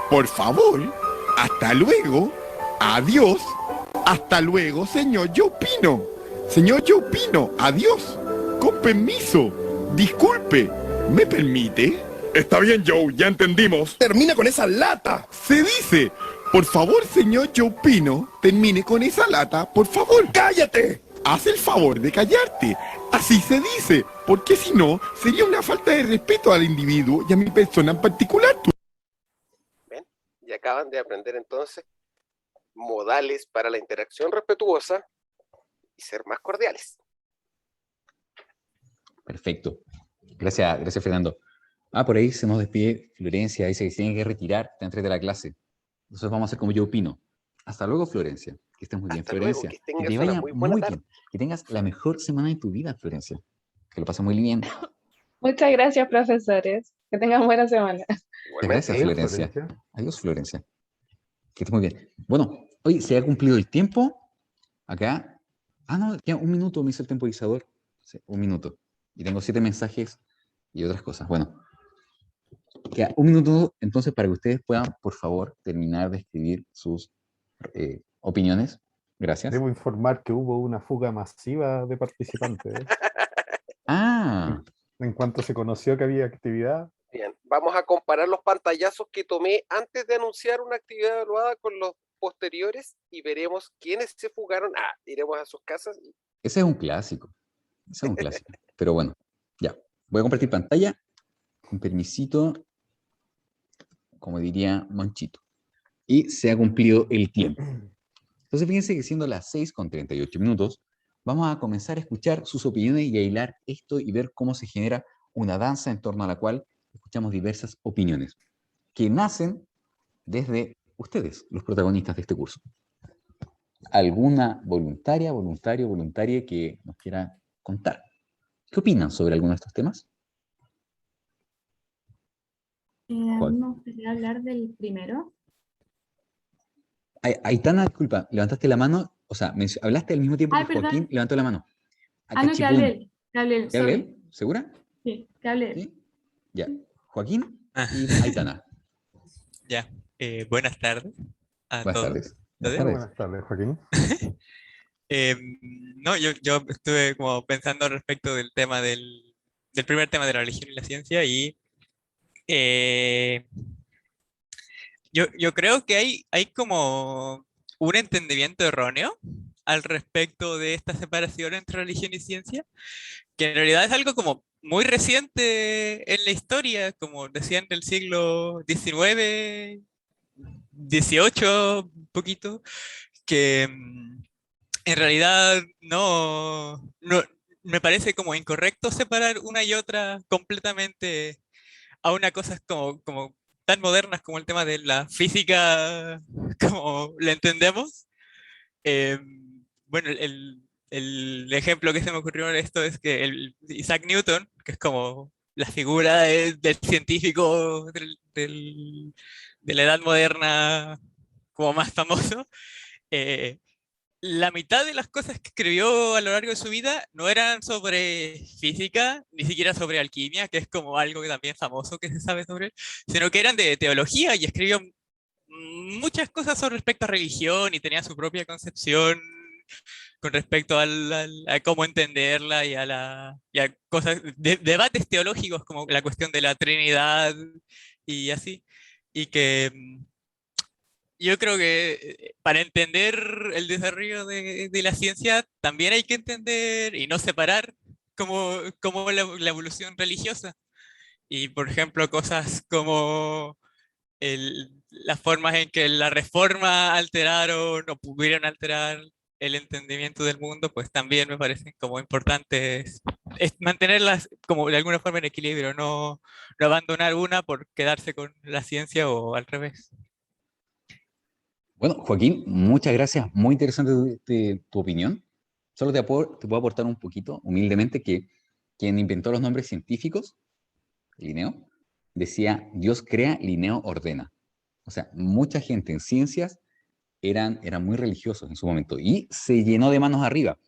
por favor, hasta luego, adiós, hasta luego, señor Joe Pino. Señor Joe Pino, adiós, con permiso, disculpe, ¿me permite? Está bien, Joe, ya entendimos. Termina con esa lata. Se dice, por favor, señor Joe Pino, termine con esa lata, por favor. ¡Cállate! Haz el favor de callarte. Así se dice, porque si no, sería una falta de respeto al individuo y a mi persona en particular. ¿Ven? Y acaban de aprender entonces modales para la interacción respetuosa y ser más cordiales. Perfecto. Gracias, Fernando. Por ahí se nos despide Florencia, dice que se tiene que retirar, está entre de la clase. Entonces vamos a hacer como yo opino. Hasta luego, Florencia. Que estés muy bien, Hasta luego, Florencia. que Que tengas te una vaya muy buena muy tarde. bien. Que tengas la mejor semana de tu vida, Florencia. Que lo pases muy bien. Muchas gracias, profesores. Que tengan buena semana. Muchas Igualmente. gracias, Adiós, Florencia. Florencia. Adiós, Florencia. Que estés muy bien. Bueno, hoy se ha cumplido el tiempo. Acá. Ah, no, queda un minuto, me hizo el temporizador. Sí, un minuto. Y tengo 7 mensajes y otras cosas. Bueno, queda un minuto entonces para que ustedes puedan, por favor, terminar de escribir sus opiniones. Gracias. Debo informar que hubo una fuga masiva de participantes. Ah, En cuanto se conoció que había actividad, Bien, vamos a comparar los pantallazos que tomé antes de anunciar una actividad evaluada con los posteriores y veremos quiénes se fugaron. Iremos a sus casas. ese es un clásico. Ese es un clásico. Pero bueno, ya. Voy a compartir pantalla. Con permisito, como diría Manchito. Y se ha cumplido el tiempo. Entonces fíjense que siendo las 6:38, vamos a comenzar a escuchar sus opiniones y a hilar esto y ver cómo se genera una danza en torno a la cual escuchamos diversas opiniones que nacen desde ustedes, los protagonistas de este curso. ¿Alguna voluntaria que nos quiera contar? ¿Qué opinan sobre alguno de estos temas? A mí me gustaría hablar del primero. Aitana, disculpa, levantaste la mano, o sea, hablaste al mismo tiempo Ay, que Joaquín perdón. levantó la mano. No, que hablé él. Que hablé él, ¿Que hable sorry. él? ¿Segura? Sí, que hablé él. ¿Sí? Ya. Joaquín Ah, y Aitana. ya. Buenas tardes a Buenas todos. tardes. ¿Ustedes? Buenas buenas tardes, Joaquín. No, yo estuve como pensando respecto del tema del primer tema de la religión y la ciencia y eh, yo creo que hay como un entendimiento erróneo al respecto de esta separación entre religión y ciencia, que en realidad es algo como muy reciente en la historia, como decían del siglo XIX, XVIII, un poquito, que en realidad no, me parece como incorrecto separar una y otra completamente a una cosa como tan modernas como el tema de la física, como la entendemos. Eh, bueno, el ejemplo que se me ocurrió en esto es que Isaac Newton, que es como la figura del científico de la edad moderna como más famoso, eh, la mitad de las cosas que escribió a lo largo de su vida no eran sobre física, ni siquiera sobre alquimia, que es como algo que también es famoso que se sabe sobre él, sino que eran de teología y escribió muchas cosas sobre respecto a religión y tenía su propia concepción con respecto a cómo entenderla y a cosas, debates teológicos como la cuestión de la Trinidad y así. Y que yo creo que para entender el desarrollo de la ciencia también hay que entender y no separar como la evolución religiosa. Y por ejemplo, cosas como las formas en que la reforma alteraron o pudieron alterar el entendimiento del mundo, pues también me parecen como importantes mantenerlas como de alguna forma en equilibrio, no abandonar una por quedarse con la ciencia o al revés. Bueno, Joaquín, muchas gracias. Muy interesante tu opinión. Solo te puedo aportar un poquito, humildemente, que quien inventó los nombres científicos, Linneo, decía, Dios crea, Linneo ordena. O sea, mucha gente en ciencias eran muy religiosos en su momento y se llenó de manos arriba.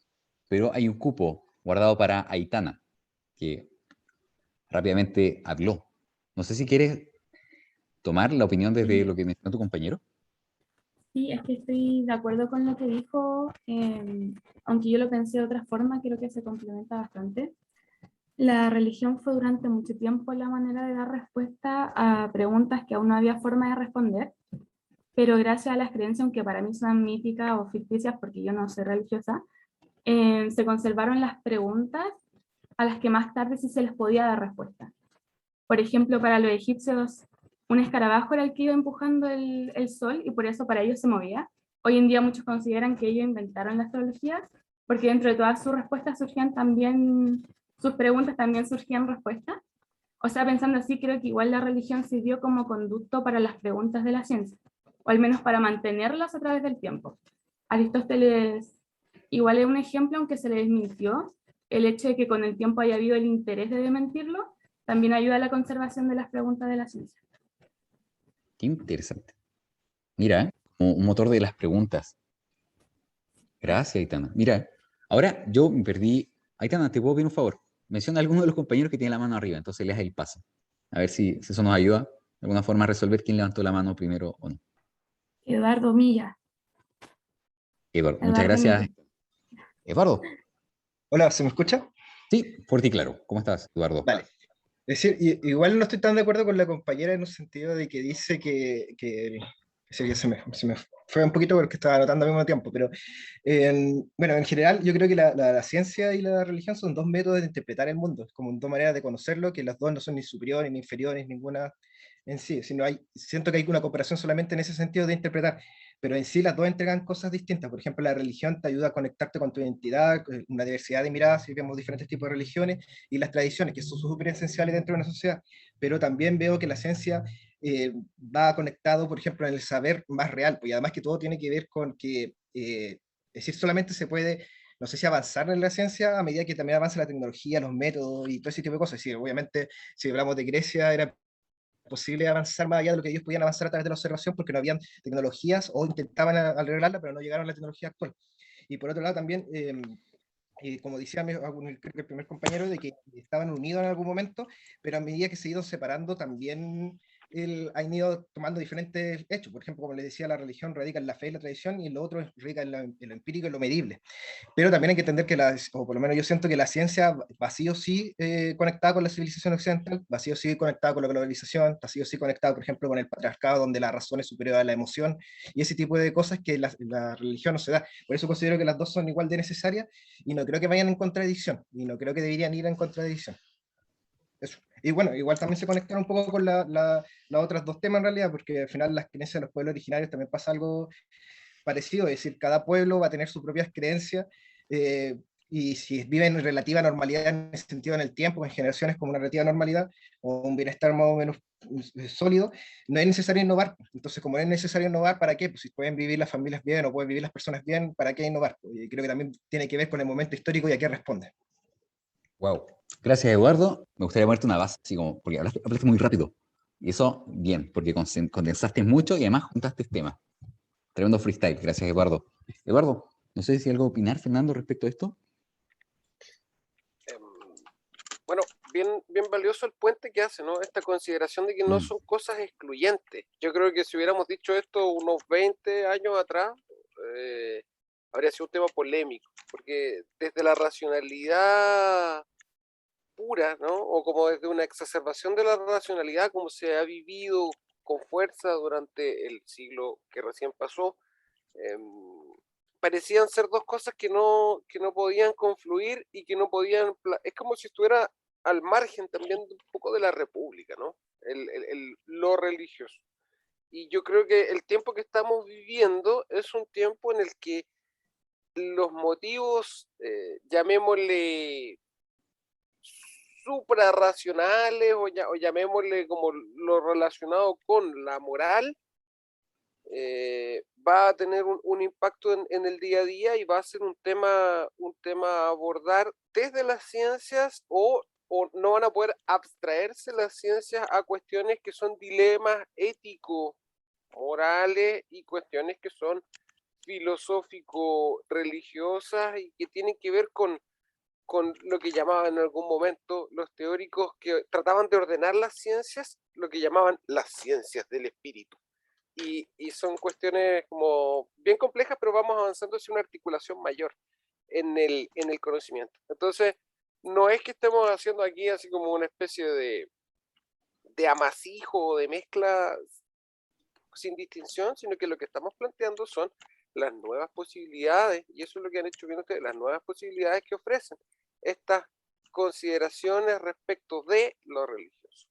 Pero hay un cupo guardado para Aitana, que rápidamente habló. No sé si quieres tomar la opinión desde lo que mencionó tu compañero. Sí, es que estoy de acuerdo con lo que dijo, aunque yo lo pensé de otra forma, creo que se complementa bastante. La religión fue durante mucho tiempo la manera de dar respuesta a preguntas que aún no había forma de responder, pero gracias a las creencias, aunque para mí son míticas o ficticias porque yo no soy religiosa, se conservaron las preguntas a las que más tarde sí se les podía dar respuesta. Por ejemplo, para los egipcios, un escarabajo era el que iba empujando el sol y por eso para ellos se movía. Hoy en día muchos consideran que ellos inventaron la astrología porque dentro de todas sus respuestas surgían también, sus preguntas también surgían respuestas. O sea, pensando así, creo que igual la religión sirvió como conducto para las preguntas de la ciencia, o al menos para mantenerlas a través del tiempo. Aristóteles igual es un ejemplo, aunque se le desmintió. El hecho de que con el tiempo haya habido el interés de desmentirlo, también ayuda a la conservación de las preguntas de la ciencia. Qué interesante. Mira, como un motor de las preguntas. Gracias, Aitana. Mira, ahora yo me perdí. Aitana, ¿te puedo pedir un favor? Menciona a alguno de los compañeros que tiene la mano arriba, entonces le das el paso. A ver si eso nos ayuda de alguna forma a resolver quién levantó la mano primero o no. Eduardo Milla. Eduardo, muchas Eduardo gracias. Milla. Eduardo. Hola, ¿se me escucha? Sí, fuerte y claro. ¿Cómo estás, Eduardo? Vale. Es decir, igual no estoy tan de acuerdo con la compañera en un sentido de que dice sí, se me fue un poquito porque estaba anotando al mismo tiempo, pero bueno, en general yo creo que la ciencia y la religión son dos métodos de interpretar el mundo, es como dos maneras de conocerlo, que las dos no son ni superiores ni inferiores, ninguna en sí, sino siento que hay una cooperación solamente en ese sentido de interpretar, pero en sí las dos entregan cosas distintas. Por ejemplo, la religión te ayuda a conectarte con tu identidad, una diversidad de miradas, y vemos diferentes tipos de religiones, y las tradiciones, que son súper esenciales dentro de una sociedad, pero también veo que la ciencia va conectado, por ejemplo, en el saber más real, pues, y además que todo tiene que ver con que, es decir, solamente se puede, no sé si avanzar en la ciencia a medida que también avanza la tecnología, los métodos y todo ese tipo de cosas. Sí, obviamente, si hablamos de Grecia, era posible avanzar más allá de lo que ellos podían avanzar a través de la observación porque no habían tecnologías o intentaban arreglarla, pero no llegaron a la tecnología actual. Y por otro lado también, como decía el primer compañero, de que estaban unidos en algún momento, pero a medida que se iban separando también han ido tomando diferentes hechos. Por ejemplo, como les decía, la religión radica en la fe y la tradición, y lo otro radica en lo empírico y lo medible. Pero también hay que entender que, o por lo menos yo siento que la ciencia va sí o sí conectada con la civilización occidental, va sí o sí conectada con la globalización, está sí o sí conectada, por ejemplo, con el patriarcado, donde la razón es superior a la emoción, y ese tipo de cosas que la religión no se da. Por eso considero que las dos son igual de necesarias, y no creo que vayan en contradicción, y no creo que deberían ir en contradicción. Eso. Y bueno, igual también se conectan un poco con las otras dos temas en realidad, porque al final las creencias de los pueblos originarios también pasa algo parecido, es decir, cada pueblo va a tener sus propias creencias, y si viven en relativa normalidad en ese sentido en el tiempo, en generaciones como una relativa normalidad, o un bienestar más o menos sólido, no es necesario innovar. Entonces, como no es necesario innovar, ¿para qué? Pues si pueden vivir las familias bien o pueden vivir las personas bien, ¿para qué innovar? Y creo que también tiene que ver con el momento histórico y a qué responde. Wow. Gracias, Eduardo. Me gustaría ponerte una base, así como, porque hablaste muy rápido. Y eso, bien, porque condensaste mucho y además juntaste temas. Tremendo freestyle. Gracias, Eduardo. Eduardo, no sé si hay algo que opinar, Fernando, respecto a esto. Bueno, bien valioso el puente que hace, ¿no? Esta consideración de que no son cosas excluyentes. Yo creo que si hubiéramos dicho esto unos 20 años atrás, habría sido un tema polémico, porque desde la racionalidad pura, ¿no? O como desde una exacerbación de la racionalidad, como se ha vivido con fuerza durante el siglo que recién pasó, parecían ser dos cosas que no podían confluir y que no podían, es como si estuviera al margen también un poco de la república, ¿no? Lo religioso. Y yo creo que el tiempo que estamos viviendo es un tiempo en el que los motivos, llamémosle suprarracionales o llamémosle como lo relacionado con la moral, va a tener un impacto en el día a día y va a ser un tema a abordar desde las ciencias, o no van a poder abstraerse las ciencias a cuestiones que son dilemas éticos, morales, y cuestiones que son filosófico-religiosas y que tienen que ver con lo que llamaban en algún momento los teóricos que trataban de ordenar las ciencias, lo que llamaban las ciencias del espíritu. Y son cuestiones como bien complejas, pero vamos avanzando hacia una articulación mayor en el conocimiento. Entonces, no es que estemos haciendo aquí así como una especie de amasijo o de mezcla sin distinción, sino que lo que estamos planteando son las nuevas posibilidades, y eso es lo que han hecho bien ustedes, las nuevas posibilidades que ofrecen estas consideraciones respecto de lo religioso.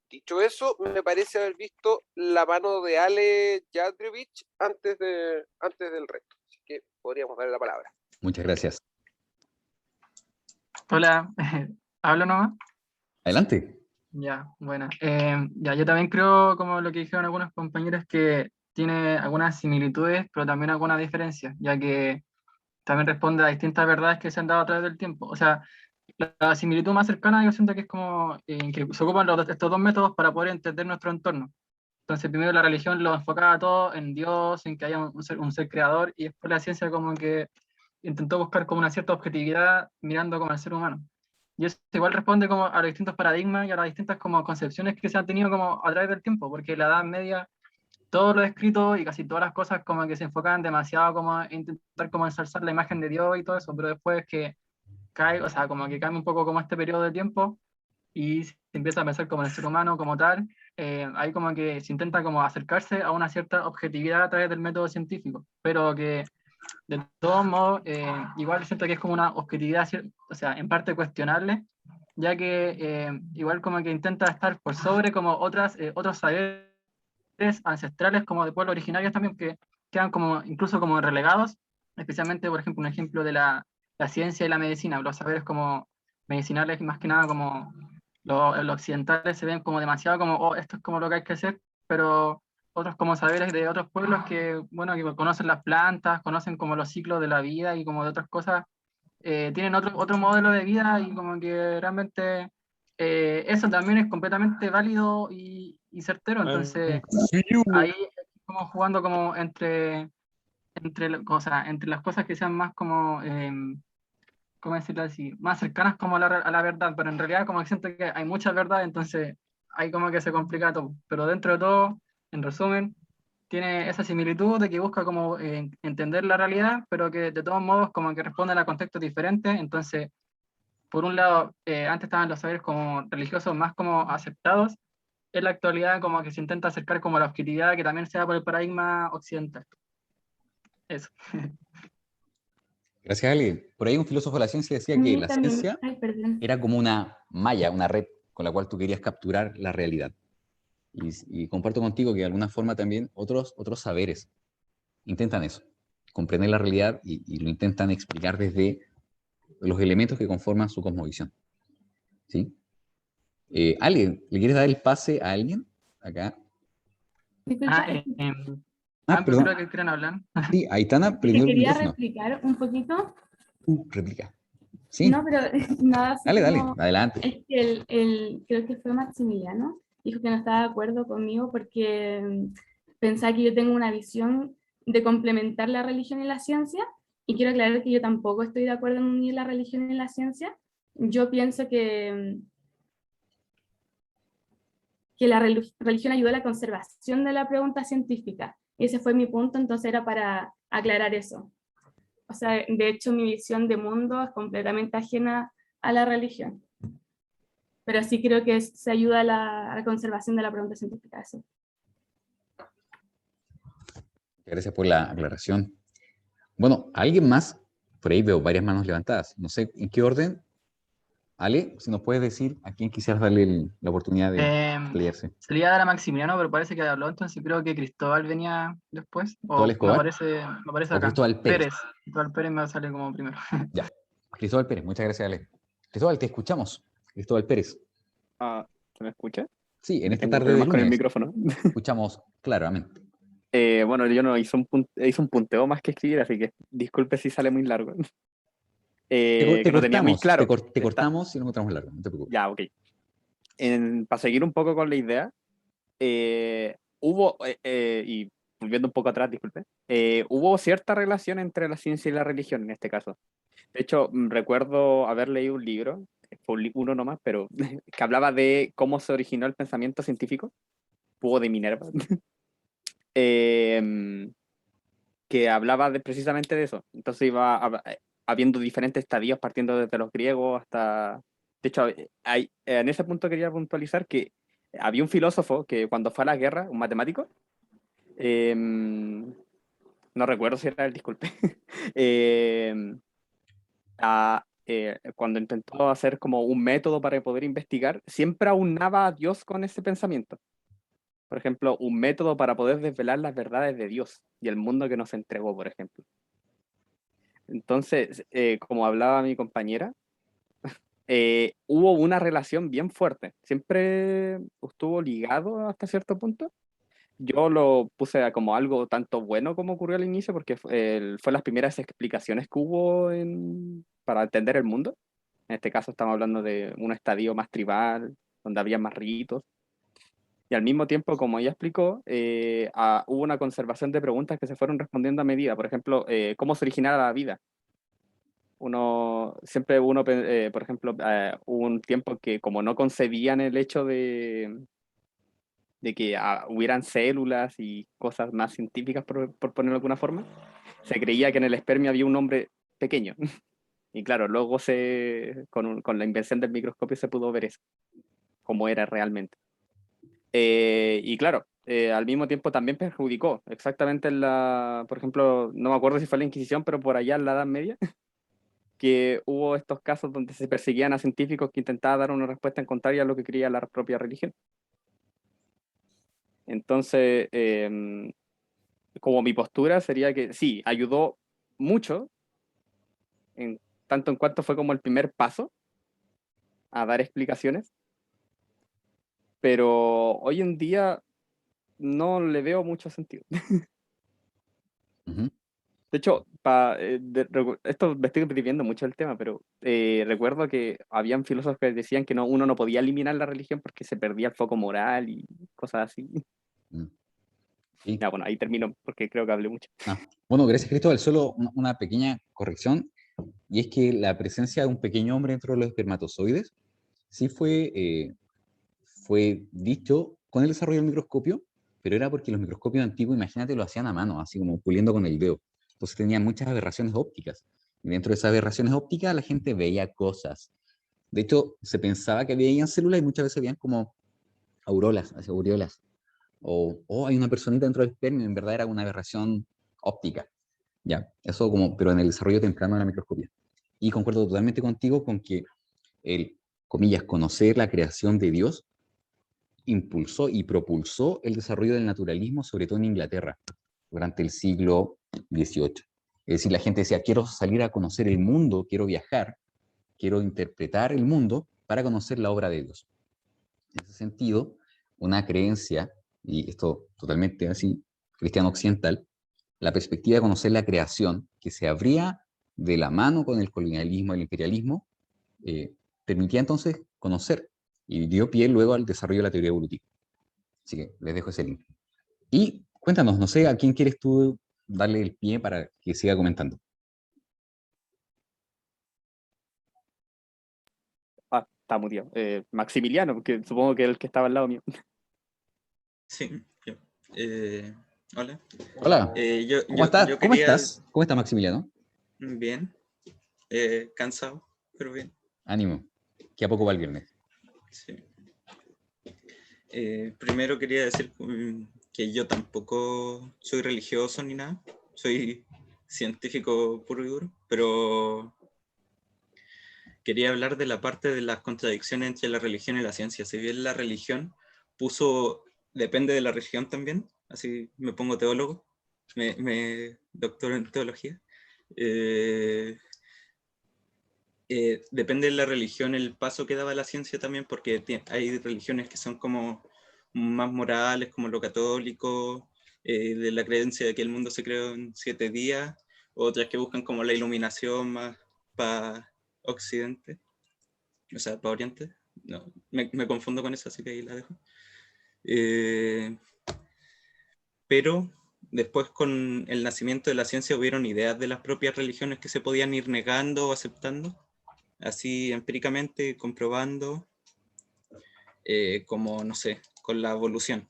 Dicho eso, me parece haber visto la mano de Ale Jadrevich antes del resto, así que podríamos darle la palabra. Muchas gracias. Hola, ¿hablo nomás? Adelante. Ya, bueno. Ya, yo también creo, como lo que dijeron algunos compañeros, que tiene algunas similitudes, pero también algunas diferencias, ya que también responde a distintas verdades que se han dado a través del tiempo. O sea, la similitud más cercana yo siento que es como que se ocupan estos dos métodos para poder entender nuestro entorno. Entonces, primero la religión lo enfocaba todo en Dios, en que haya un ser creador, y después la ciencia como que intentó buscar como una cierta objetividad mirando como al ser humano. Y eso igual responde como a los distintos paradigmas y a las distintas como concepciones que se han tenido como a través del tiempo, porque la Edad Media, todo lo escrito y casi todas las cosas como que se enfocaban demasiado como a intentar como ensalzar la imagen de Dios y todo eso, pero después que cae, o sea, como que cambia un poco como este periodo de tiempo y se empieza a pensar como en el ser humano como tal, ahí como que se intenta como acercarse a una cierta objetividad a través del método científico, pero que de todos modos igual siento que es como una objetividad, o sea, en parte cuestionable, ya que igual como que intenta estar por sobre como otros saberes ancestrales como de pueblos originarios también que quedan como incluso como relegados, especialmente por ejemplo un ejemplo de la ciencia y la medicina, los saberes como medicinales más que nada como los occidentales se ven como demasiado como, oh, esto es como lo que hay que hacer, pero otros como saberes de otros pueblos que, bueno, que conocen las plantas, conocen como los ciclos de la vida y como de otras cosas, tienen otro modelo de vida y como que realmente eso también es completamente válido y certero, entonces ahí como jugando como entre las cosas que sean más como ¿cómo decirlo así? Más cercanas como a la verdad, pero en realidad como que siento que hay mucha verdad, entonces ahí como que se complica todo. Pero dentro de todo, en resumen, tiene esa similitud de que busca como entender la realidad, pero que de todos modos como que responde a contextos diferentes. Entonces, por un lado, antes estaban los saberes como religiosos más como aceptados, en la actualidad como que se intenta acercar como a la objetividad que también sea por el paradigma occidental. Eso. Gracias, Ale. Por ahí un filósofo de la ciencia decía A que mí la también, ciencia ay, perdón. era como una malla, una red con la cual tú querías capturar la realidad. Y comparto contigo que de alguna forma también otros saberes intentan eso, comprender la realidad y lo intentan explicar desde los elementos que conforman su cosmovisión. ¿Sí? Ale, ¿le quieres dar el pase a alguien? Acá. Disculpa, Perdón. Creo que quieren hablar. Sí, Aitana es que prendió el quería micrófono. replicar un poquito. Replica. Sí. No, pero nada así Dale, como, adelante. es que creo que fue Maximiliano, dijo que no estaba de acuerdo conmigo porque pensaba que yo tengo una visión de complementar la religión y la ciencia, y quiero aclarar que yo tampoco estoy de acuerdo en unir la religión y la ciencia. Yo pienso que la religión ayuda a la conservación de la pregunta científica. Ese fue mi punto, entonces era para aclarar eso. O sea, de hecho, mi visión de mundo es completamente ajena a la religión. Pero sí creo que se ayuda a la conservación de la pregunta científica. Eso. Gracias por la aclaración. Bueno, ¿alguien más? Por ahí veo varias manos levantadas. No sé en qué orden. Ale, si nos puedes decir a quién quisieras darle la oportunidad de pelearse. Se le iba a dar a Maximiliano, pero parece que habló, entonces creo que Cristóbal venía después. ¿Cristóbal O Escobar? me aparece ¿O acá. Cristóbal Pérez? Cristóbal Pérez me sale como primero. Ya. Cristóbal Pérez, muchas gracias, Ale. Cristóbal, te escuchamos. Cristóbal Pérez. ¿Se me escucha? Sí, en esta Tengo tarde de problemas con el lunes. micrófono. Escuchamos claramente. Bueno, yo no hice un punteo más que escribir, así que disculpe si sale muy largo. Te Que no tenía muy cortamos, claro. te cortamos y lo encontramos largo, no te preocupes. Ya, ok. Para seguir un poco con la idea, y volviendo un poco atrás, disculpe, hubo cierta relación entre la ciencia y la religión en este caso. De hecho, recuerdo haber leído un libro, fue uno nomás, pero que hablaba de cómo se originó el pensamiento científico, Búho de Minerva, que hablaba precisamente de eso. Entonces iba habiendo diferentes estadios partiendo desde los griegos hasta... De hecho, en ese punto quería puntualizar que había un filósofo que cuando fue a la guerra, un matemático, no recuerdo si era él, disculpe, cuando intentó hacer como un método para poder investigar, siempre aunaba a Dios con ese pensamiento. Por ejemplo, un método para poder desvelar las verdades de Dios y el mundo que nos entregó, por ejemplo. Entonces, como hablaba mi compañera, hubo una relación bien fuerte. Siempre estuvo ligado hasta cierto punto. yo lo puse como algo tanto bueno como ocurrió al inicio, porque fue las primeras explicaciones que hubo para entender el mundo. En este caso estamos hablando de un estadio más tribal, donde había más ritos. Y al mismo tiempo, como ella explicó, hubo una conservación de preguntas que se fueron respondiendo a medida. Por ejemplo, ¿cómo se originara la vida? Por ejemplo, hubo un tiempo que como no concebían el hecho de que hubieran células y cosas más científicas, por ponerlo de alguna forma, se creía que en el espermio había un hombre pequeño. Y claro, luego con la invención del microscopio se pudo ver eso, cómo era realmente. Y claro, al mismo tiempo también perjudicó, exactamente por ejemplo, no me acuerdo si fue la Inquisición, pero por allá en la Edad Media, que hubo estos casos donde se perseguían a científicos que intentaban dar una respuesta en contraria a lo que creía la propia religión. Entonces, como mi postura sería que sí, ayudó mucho, tanto en cuanto fue como el primer paso a dar explicaciones, pero hoy en día no le veo mucho sentido. Ujú. De hecho, esto me estoy repitiendo mucho el tema, pero recuerdo que habían filósofos que decían que uno no podía eliminar la religión porque se perdía el foco moral y cosas así. Mm. Sí. Ya, bueno, ahí termino porque creo que hablé mucho. Bueno, gracias Cristóbal. Solo una pequeña corrección, y es que la presencia de un pequeño hombre dentro de los espermatozoides sí fue dicho con el desarrollo del microscopio, pero era porque los microscopios antiguos, imagínate, lo hacían a mano, así como puliendo con el dedo. Entonces tenían muchas aberraciones ópticas. Y dentro de esas aberraciones ópticas la gente veía cosas. De hecho, se pensaba que veían células y muchas veces veían como aurolas, así, aureolas. O hay una personita dentro del espermio, en verdad era una aberración óptica. Ya, eso como, pero en el desarrollo temprano de la microscopía. Y concuerdo totalmente contigo con que el, comillas, conocer la creación de Dios impulsó y propulsó el desarrollo del naturalismo, sobre todo en Inglaterra, durante el siglo XVIII. Es decir, la gente decía, quiero salir a conocer el mundo, quiero viajar, quiero interpretar el mundo para conocer la obra de Dios. En ese sentido, una creencia, y esto totalmente así, cristiano occidental, la perspectiva de conocer la creación, que se abría de la mano con el colonialismo, el imperialismo, permitía entonces conocer y dio pie luego al desarrollo de la teoría evolutiva. Así que les dejo ese link. Y cuéntanos, no sé, ¿a quién quieres tú darle el pie para que siga comentando? Está muteado. Maximiliano, porque supongo que es el que estaba al lado mío. Sí, yo. Hola. Hola, ¿cómo estás? Yo ¿Cómo quería... estás? ¿Cómo está Maximiliano? Bien, cansado, pero bien. Ánimo, que a poco va el viernes. Sí. Primero quería decir que yo tampoco soy religioso ni nada, soy científico puro y duro, pero quería hablar de la parte de las contradicciones entre la religión y la ciencia. Si bien la religión depende de la religión también, así me pongo teólogo, me doctoro en teología. Depende de la religión el paso que daba la ciencia también, porque hay religiones que son como más morales, como lo católico, de la creencia de que el mundo se creó en 7 días, otras que buscan como la iluminación más para Occidente, o sea, para Oriente. No, me confundo con eso, así que ahí la dejo. Pero después, con el nacimiento de la ciencia, hubieron ideas de las propias religiones que se podían ir negando o aceptando, así empíricamente, comprobando, como, no sé, con la evolución.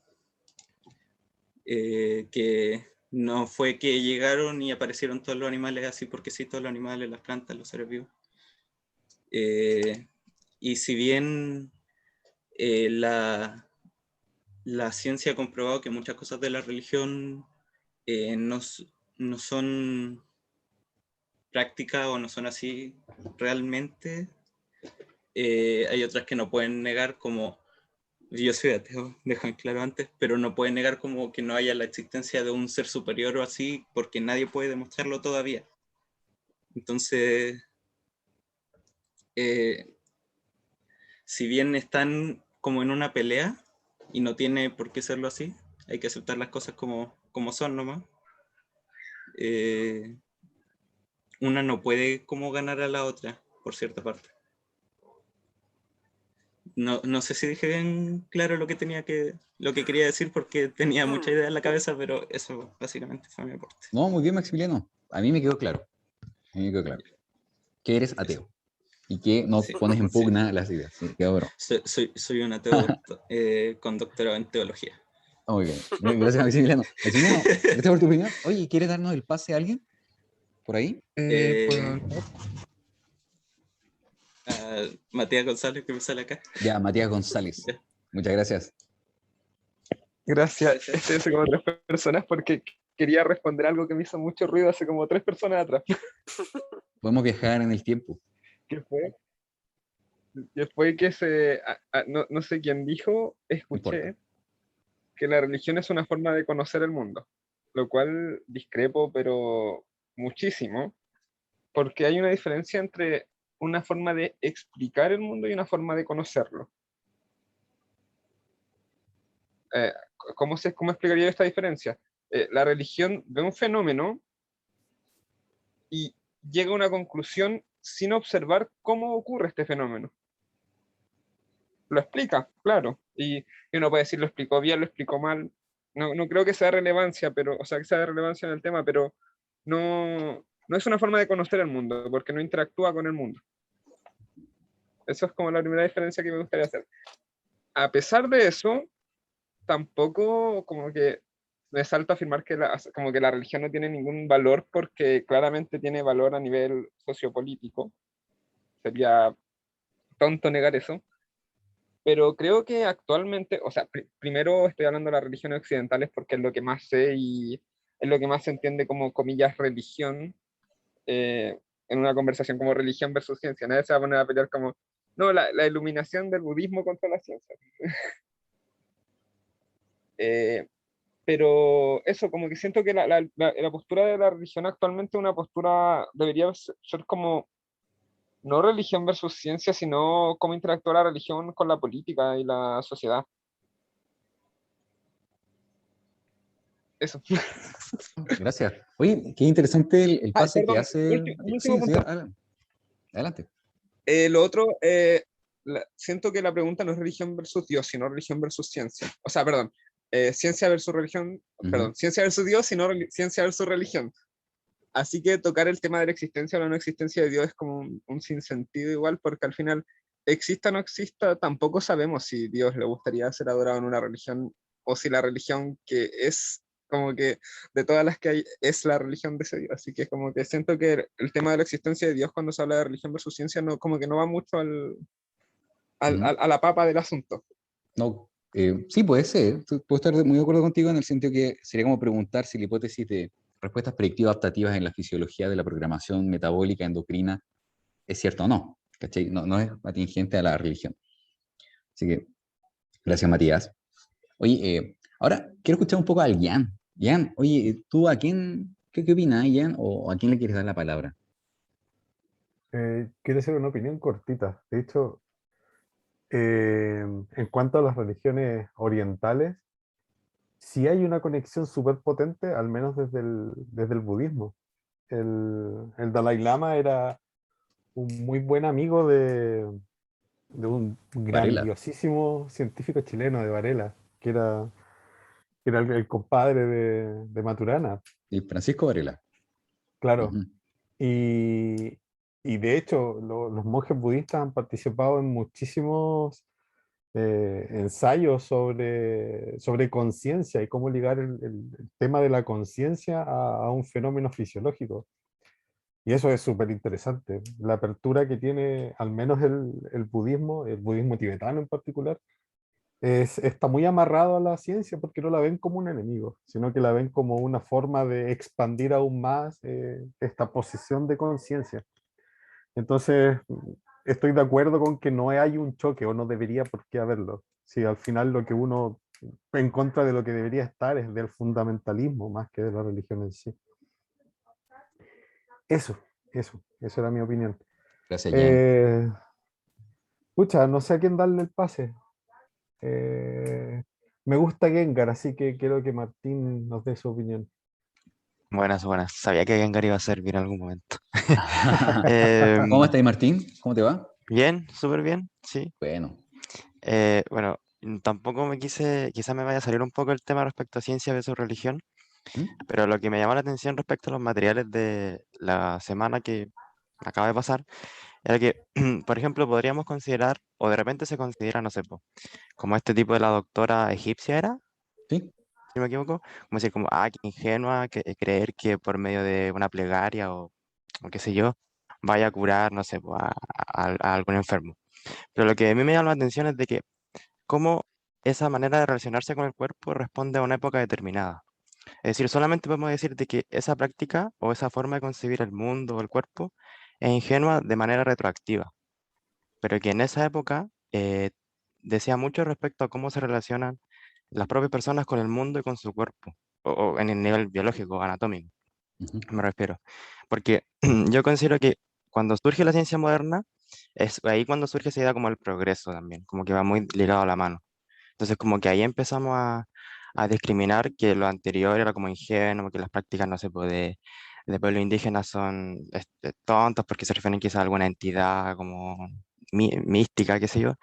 Que no fue que llegaron y aparecieron todos los animales así porque sí, todos los animales, las plantas, los seres vivos. Y si bien la ciencia ha comprobado que muchas cosas de la religión no son prácticas o no son así realmente, hay otras que no pueden negar, como yo soy ateo, dejan claro antes, pero no pueden negar como que no haya la existencia de un ser superior o así, porque nadie puede demostrarlo todavía. Entonces, si bien están como en una pelea, y no tiene por qué serlo así, hay que aceptar las cosas como son nomás. Una no puede como ganar a la otra, por cierta parte. No sé si dije bien claro lo que quería decir porque tenía mucha idea en la cabeza, pero eso básicamente fue mi aporte. No, muy bien, Maximiliano. A mí me quedó claro. A mí me quedó claro. Que eres ateo. Y que no Sí, pones en sí. pugna las ideas. Sí, quedó bro. Soy un ateo con doctorado en teología. Muy bien. Gracias, Maximiliano. Maximiliano, gracias por tu opinión. Oye, ¿quieres darnos el pase a alguien? ¿Por ahí? Matías González, que me sale acá. Ya, Matías González. Muchas gracias. Gracias. Estoy como 3 personas porque quería responder algo que me hizo mucho ruido hace como 3 personas atrás. Podemos viajar en el tiempo. ¿Qué fue? Después que no sé quién dijo, escuché que la religión es una forma de conocer el mundo, lo cual discrepo, pero muchísimo, porque hay una diferencia entre una forma de explicar el mundo y una forma de conocerlo. ¿Cómo explicaría esta diferencia? La religión ve un fenómeno y llega a una conclusión sin observar cómo ocurre este fenómeno. Lo explica, claro, y uno puede decir lo explicó bien, lo explicó mal. No creo que sea relevancia, que sea de relevancia en el tema, pero no es una forma de conocer el mundo, porque no interactúa con el mundo. Eso es como la primera diferencia que me gustaría hacer. A pesar de eso, tampoco como que me salta afirmar que como que la religión no tiene ningún valor, porque claramente tiene valor a nivel sociopolítico. Sería tonto negar eso. Pero creo que actualmente, o sea, primero estoy hablando de las religiones occidentales porque es lo que más sé y es lo que más se entiende como, comillas, religión, en una conversación como religión versus ciencia. Nadie se va a poner a pelear como, no, la iluminación del budismo contra la ciencia. Pero eso, como que siento que la postura de la religión actualmente es una postura, debería ser como, no religión versus ciencia, sino cómo interactúa la religión con la política y la sociedad. Eso. Gracias. Oye, qué interesante el pase que Perdón, hace. último Sí, punto. adelante. Lo otro, siento que la pregunta no es religión versus Dios, sino religión versus ciencia. O sea, perdón, ciencia versus religión, perdón, ciencia versus Dios, sino ciencia versus religión. Así que tocar el tema de la existencia o la no existencia de Dios es como un sinsentido igual, porque al final, exista o no exista, tampoco sabemos si Dios le gustaría ser adorado en una religión, o si la religión que es, como que de todas las que hay, es la religión de ese Dios. Así que como que siento que el tema de la existencia de Dios cuando se habla de religión versus ciencia, no, como que no va mucho a la papa del asunto. No, sí, puede ser. Puedo estar muy de acuerdo contigo en el sentido que sería como preguntar si la hipótesis de respuestas predictivas adaptativas en la fisiología de la programación metabólica endocrina es cierta o no. ¿Cachai? No es atingente a la religión. Así que, gracias, Matías. Oye, ahora quiero escuchar un poco al Jan. Jan, oye, ¿tú a quién, qué opinas, Jan? ¿O a quién le quieres dar la palabra? Quiero hacer una opinión cortita. De hecho, en cuanto a las religiones orientales, sí hay una conexión súper potente, al menos desde el budismo. El Dalai Lama era un muy buen amigo de un Varela. grandiosísimo científico chileno de Varela, que era el compadre de Maturana. Y Francisco Varela. Claro. Y de hecho, los monjes budistas han participado en muchísimos ensayos sobre conciencia y cómo ligar el tema de la conciencia a un fenómeno fisiológico. Y eso es súper interesante. La apertura que tiene, al menos el budismo tibetano en particular, está muy amarrado a la ciencia porque no la ven como un enemigo, sino que la ven como una forma de expandir aún más esta posición de conciencia. Entonces, estoy de acuerdo con que no hay un choque o no debería por qué haberlo. Si al final lo que uno en contra de lo que debería estar es del fundamentalismo más que de la religión en sí. Eso era mi opinión. Gracias, Jan. Pucha, no sé a quién darle el pase. Me gusta Gengar, así que quiero que Martín nos dé su opinión. Buenas, buenas. Sabía que Gengar iba a servir en algún momento. ¿Cómo Em, estás, Martín? ¿Cómo te va? bien, súper bien, sí. Bueno, Bueno, tampoco quizá me vaya a salir un poco el tema respecto a ciencia versus religión, ¿mm? pero lo que me llamó la atención respecto a los materiales de la semana que acaba de pasar, era que, por ejemplo, podríamos considerar, o de repente se considera, no sé, como este tipo de la doctora egipcia era, Sí, si no me equivoco, como decir, como, ah, qué ingenua, que, creer que por medio de una plegaria o qué sé yo, vaya a curar, no sé, a algún enfermo. Pero lo que a mí me llama la atención es de que cómo esa manera de relacionarse con el cuerpo responde a una época determinada. Es decir, solamente podemos decir de que esa práctica o esa forma de concebir el mundo o el cuerpo es ingenua de manera retroactiva, pero que en esa época decía mucho respecto a cómo se relacionan las propias personas con el mundo y con su cuerpo, o en el nivel biológico, anatómico, ujú, me refiero. Porque yo considero que cuando surge la ciencia moderna, es ahí cuando surge esa idea como el progreso también, como que va muy ligado a la mano. Entonces como que ahí empezamos a discriminar que lo anterior era como ingenuo, que las prácticas, no sé, pues, de pueblos indígenas son tontas porque se refieren quizás a alguna entidad como mística, qué sé yo,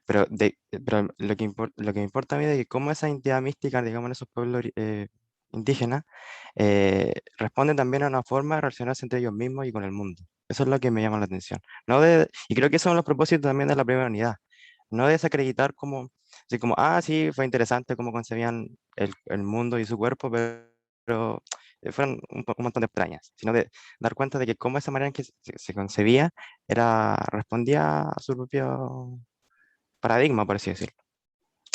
pero lo que me importa a mí es de que cómo esa entidad mística, digamos, en esos pueblos indígenas, responde también a una forma de relacionarse entre ellos mismos y con el mundo. Eso es lo que me llama la atención. Y creo que esos son los propósitos también de la primera unidad. No desacreditar como, así como, ah, sí, fue interesante cómo concebían el mundo y su cuerpo, pero fueron un montón de extrañas, sino de dar cuenta de que cómo esa manera en que se concebía respondía a su propio paradigma, por así decirlo.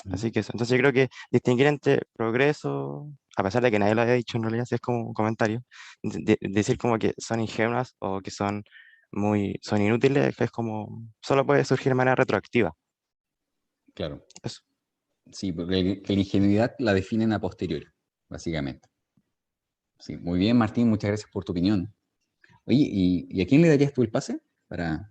ujú. Así que eso. Entonces yo creo que distinguir entre progreso, a pesar de que nadie lo haya dicho en realidad, si es como un comentario, decir como que son ingenuas o que son inútiles, es como, solo puede surgir de manera retroactiva. Claro. Eso. Sí, porque que la ingenuidad la definen a posteriori, básicamente. Sí, muy bien, Martín, muchas gracias por tu opinión. Oye, ¿y a quién le darías tú el pase para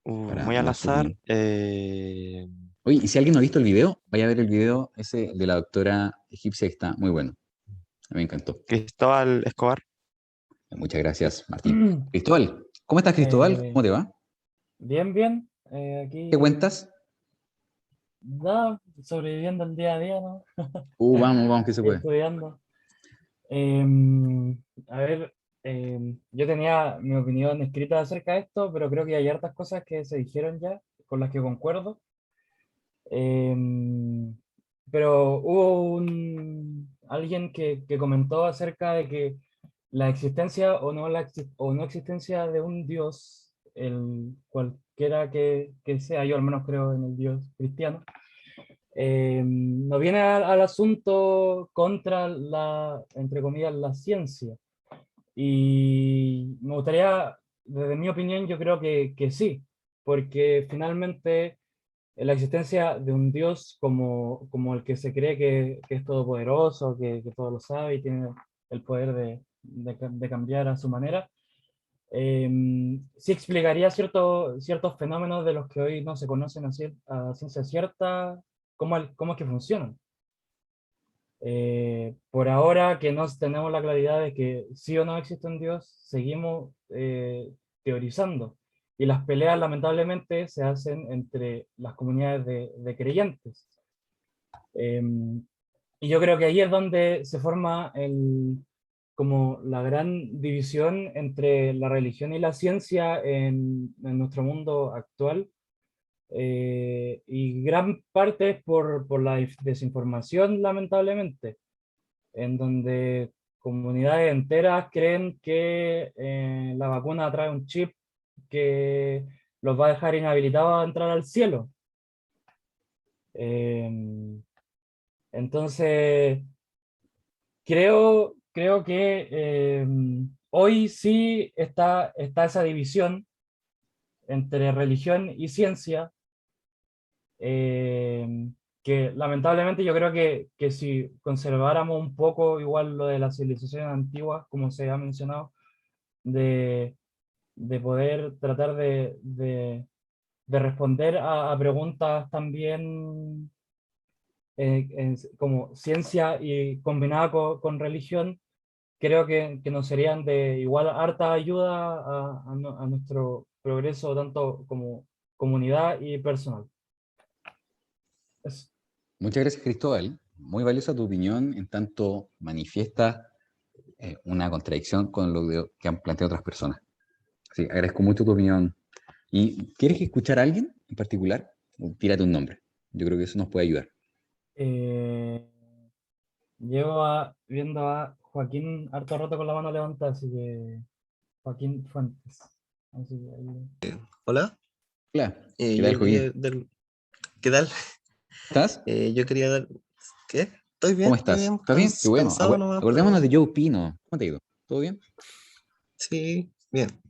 Muy al dar su azar. opinión? Oye, y si alguien no ha visto el video, vaya a ver el video ese de la doctora egipcia que está muy bueno. A mí me encantó. Cristóbal Escobar. Muchas gracias, Martín. Cristóbal, ¿cómo estás, Cristóbal? Eh, ¿Cómo te va? bien, bien. ¿Qué Aquí, cuentas? nada, sobreviviendo el día a día, ¿no? Vamos, vamos, que se puede. Estudiando. A ver, yo tenía mi opinión escrita acerca de esto, pero creo que hay hartas cosas que se dijeron ya, con las que concuerdo. Em, pero hubo alguien que comentó acerca de que la existencia o no, o no existencia de un Dios, el cualquiera que sea, yo al menos creo en el Dios cristiano, no viene al asunto contra la, entre comillas, la ciencia. Y me gustaría, desde mi opinión, yo creo que sí, porque finalmente la existencia de un Dios como el que se cree que es todopoderoso, que todo lo sabe y tiene el poder de cambiar a su manera, sí explicaría ciertos fenómenos de los que hoy no se conocen a ciencia cierta, cómo es que funcionan. Por ahora que no tenemos la claridad de que sí o no existe un Dios, seguimos teorizando. Y las peleas lamentablemente se hacen entre las comunidades de creyentes. Y yo creo que ahí es donde se forma como la gran división entre la religión y la ciencia en nuestro mundo actual, y gran parte es por la desinformación, lamentablemente, en donde comunidades enteras creen que la vacuna trae un chip que los va a dejar inhabilitados a entrar al cielo. Entonces, creo que hoy sí está esa división entre religión y ciencia, eh, que lamentablemente yo creo que si conserváramos un poco igual lo de las civilizaciones antiguas, como se ha mencionado, de, de poder tratar de responder a preguntas también como ciencia y combinada con religión, creo que nos serían de igual harta ayuda a nuestro progreso, tanto como comunidad y personal. Eso. Muchas gracias, Cristóbal. Muy valiosa tu opinión, en tanto manifiesta una contradicción con que han planteado otras personas. Sí, agradezco mucho tu opinión. ¿Y quieres escuchar a alguien en particular? Tírate un nombre. Yo creo que eso nos puede ayudar. Llevo viendo a Joaquín harto rato con la mano levantada, así que Joaquín Fuentes. Así que Hola. Hola. ¿Qué tal, Yo quería Joaquín? ¿Qué tal? ¿Estás? Yo quería dar... ¿Qué? ¿Estoy bien? ¿Cómo ¿Estoy estás? bien? ¿Estás bien? Qué bueno. Cansado nomás, Acordémonos pero... de Joe Pino. ¿Cómo te ha ido? ¿Todo bien? Sí, bien.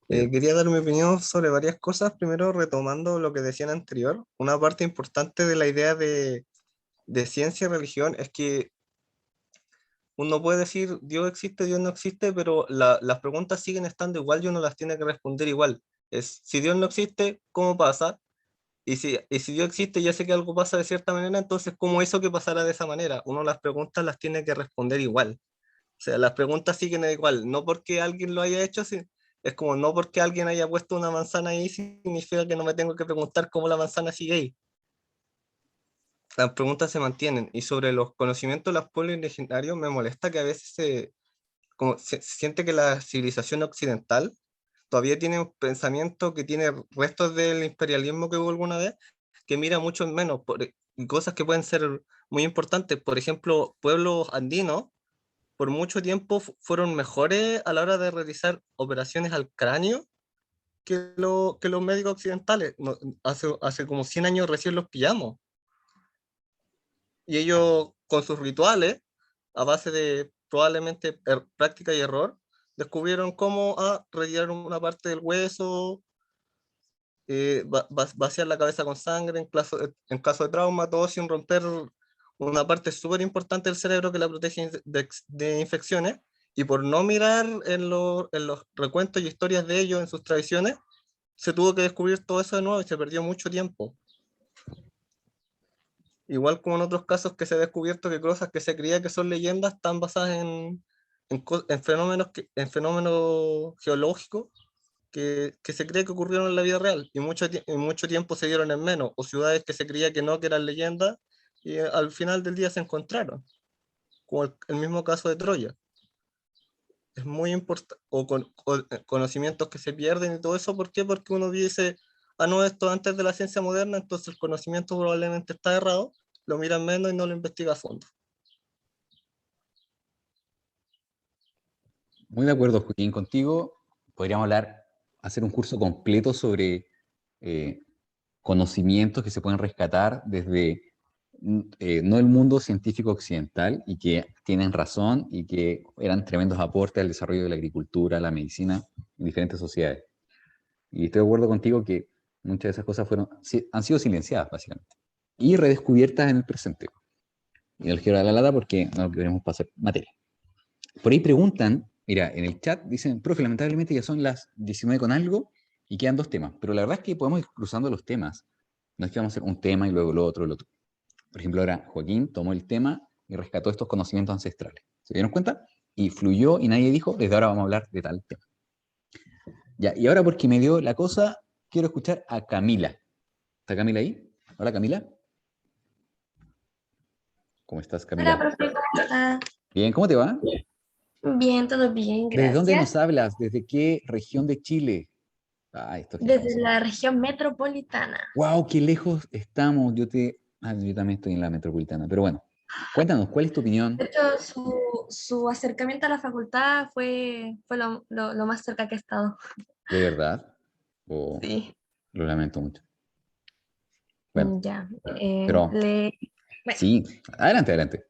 Bien. Quería dar mi opinión sobre varias cosas. Primero, retomando lo que decían anterior, una parte importante de la idea de ciencia y religión es que uno puede decir Dios existe, Dios no existe, pero las preguntas siguen estando igual y uno las tiene que responder igual. Es, si Dios no existe, ¿cómo pasa? Y si Dios existe, ya sé que algo pasa de cierta manera, entonces, ¿cómo eso que pasará de esa manera? Uno las preguntas las tiene que responder igual. O sea, las preguntas siguen igual, no porque alguien lo haya hecho, es como no porque alguien haya puesto una manzana ahí, significa que no me tengo que preguntar cómo la manzana sigue ahí. Las preguntas se mantienen. Y sobre los conocimientos de los pueblos originarios, me molesta que a veces como se siente que la civilización occidental todavía tiene un pensamiento que tiene restos del imperialismo que hubo alguna vez, que mira mucho en menos por cosas que pueden ser muy importantes. Por ejemplo, pueblos andinos por mucho tiempo fueron mejores a la hora de realizar operaciones al cráneo que los médicos occidentales. Hace como 100 años recién los pillamos. Y ellos, con sus rituales, a base de probablemente práctica y error, descubrieron cómo retirar una parte del hueso, vaciar la cabeza con sangre en caso de trauma, todo sin romper una parte súper importante del cerebro que la protege de infecciones, y por no mirar en los recuentos y historias de ellos, en sus tradiciones, se tuvo que descubrir todo eso de nuevo y se perdió mucho tiempo. Igual como en otros casos que se ha descubierto que cosas que se creía que son leyendas están basadas en fenómenos geológicos que se cree que ocurrieron en la vida real y mucho tiempo se dieron en menos, o ciudades que se creía que no, que eran leyendas, y al final del día se encontraron, como el mismo caso de Troya. Es muy importante, o conocimientos que se pierden y todo eso. ¿Por qué? Porque uno dice, no, esto antes de la ciencia moderna, entonces el conocimiento probablemente está errado, lo miran menos y no lo investiga a fondo. Muy de acuerdo, Joaquín, contigo. Podríamos hacer un curso completo sobre conocimientos que se pueden rescatar desde no el mundo científico occidental y que tienen razón y que eran tremendos aportes al desarrollo de la agricultura, la medicina en diferentes sociedades. Y estoy de acuerdo contigo que muchas de esas cosas han sido silenciadas, básicamente, y redescubiertas en el presente. Y el giro de la lata porque no queremos pasar materia. Por ahí preguntan, mira, en el chat dicen, profe, lamentablemente ya son las 19 con algo y quedan 2 temas, pero la verdad es que podemos ir cruzando los temas. No es que vamos a hacer un tema y luego lo otro, el otro. Por ejemplo, ahora Joaquín tomó el tema y rescató estos conocimientos ancestrales. ¿Se dieron cuenta? Y fluyó y nadie dijo, desde ahora vamos a hablar de tal tema. Ya, y ahora porque me dio la cosa, quiero escuchar a Camila. ¿Está Camila ahí? Hola, Camila. ¿Cómo estás, Camila? Hola, profe, ¿cómo está? Bien, ¿cómo te va? Bien, todo bien, ¿Desde dónde gracias. nos hablas? ¿Desde qué región de Chile? Ah, esto es Desde genial. la región metropolitana. ¡Wow! ¡Qué lejos estamos! Yo también estoy en la metropolitana, pero bueno. Cuéntanos, ¿cuál es tu opinión? De hecho, su acercamiento a la facultad fue lo más cerca que he estado. ¿De verdad? Sí. Lo lamento mucho. Bueno, Ya. pero Bueno, sí, adelante, adelante.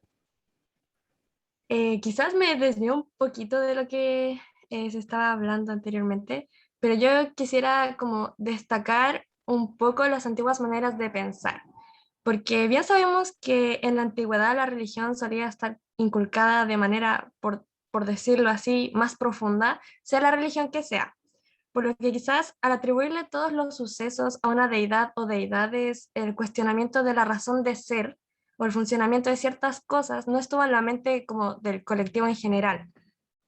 quizás me desvió un poquito de lo que se estaba hablando anteriormente, pero yo quisiera como destacar un poco las antiguas maneras de pensar. Porque bien sabemos que en la antigüedad la religión solía estar inculcada de manera, por decirlo así, más profunda, sea la religión que sea. Por lo que quizás al atribuirle todos los sucesos a una deidad o deidades, el cuestionamiento de la razón de ser o el funcionamiento de ciertas cosas no estuvo en la mente como del colectivo en general.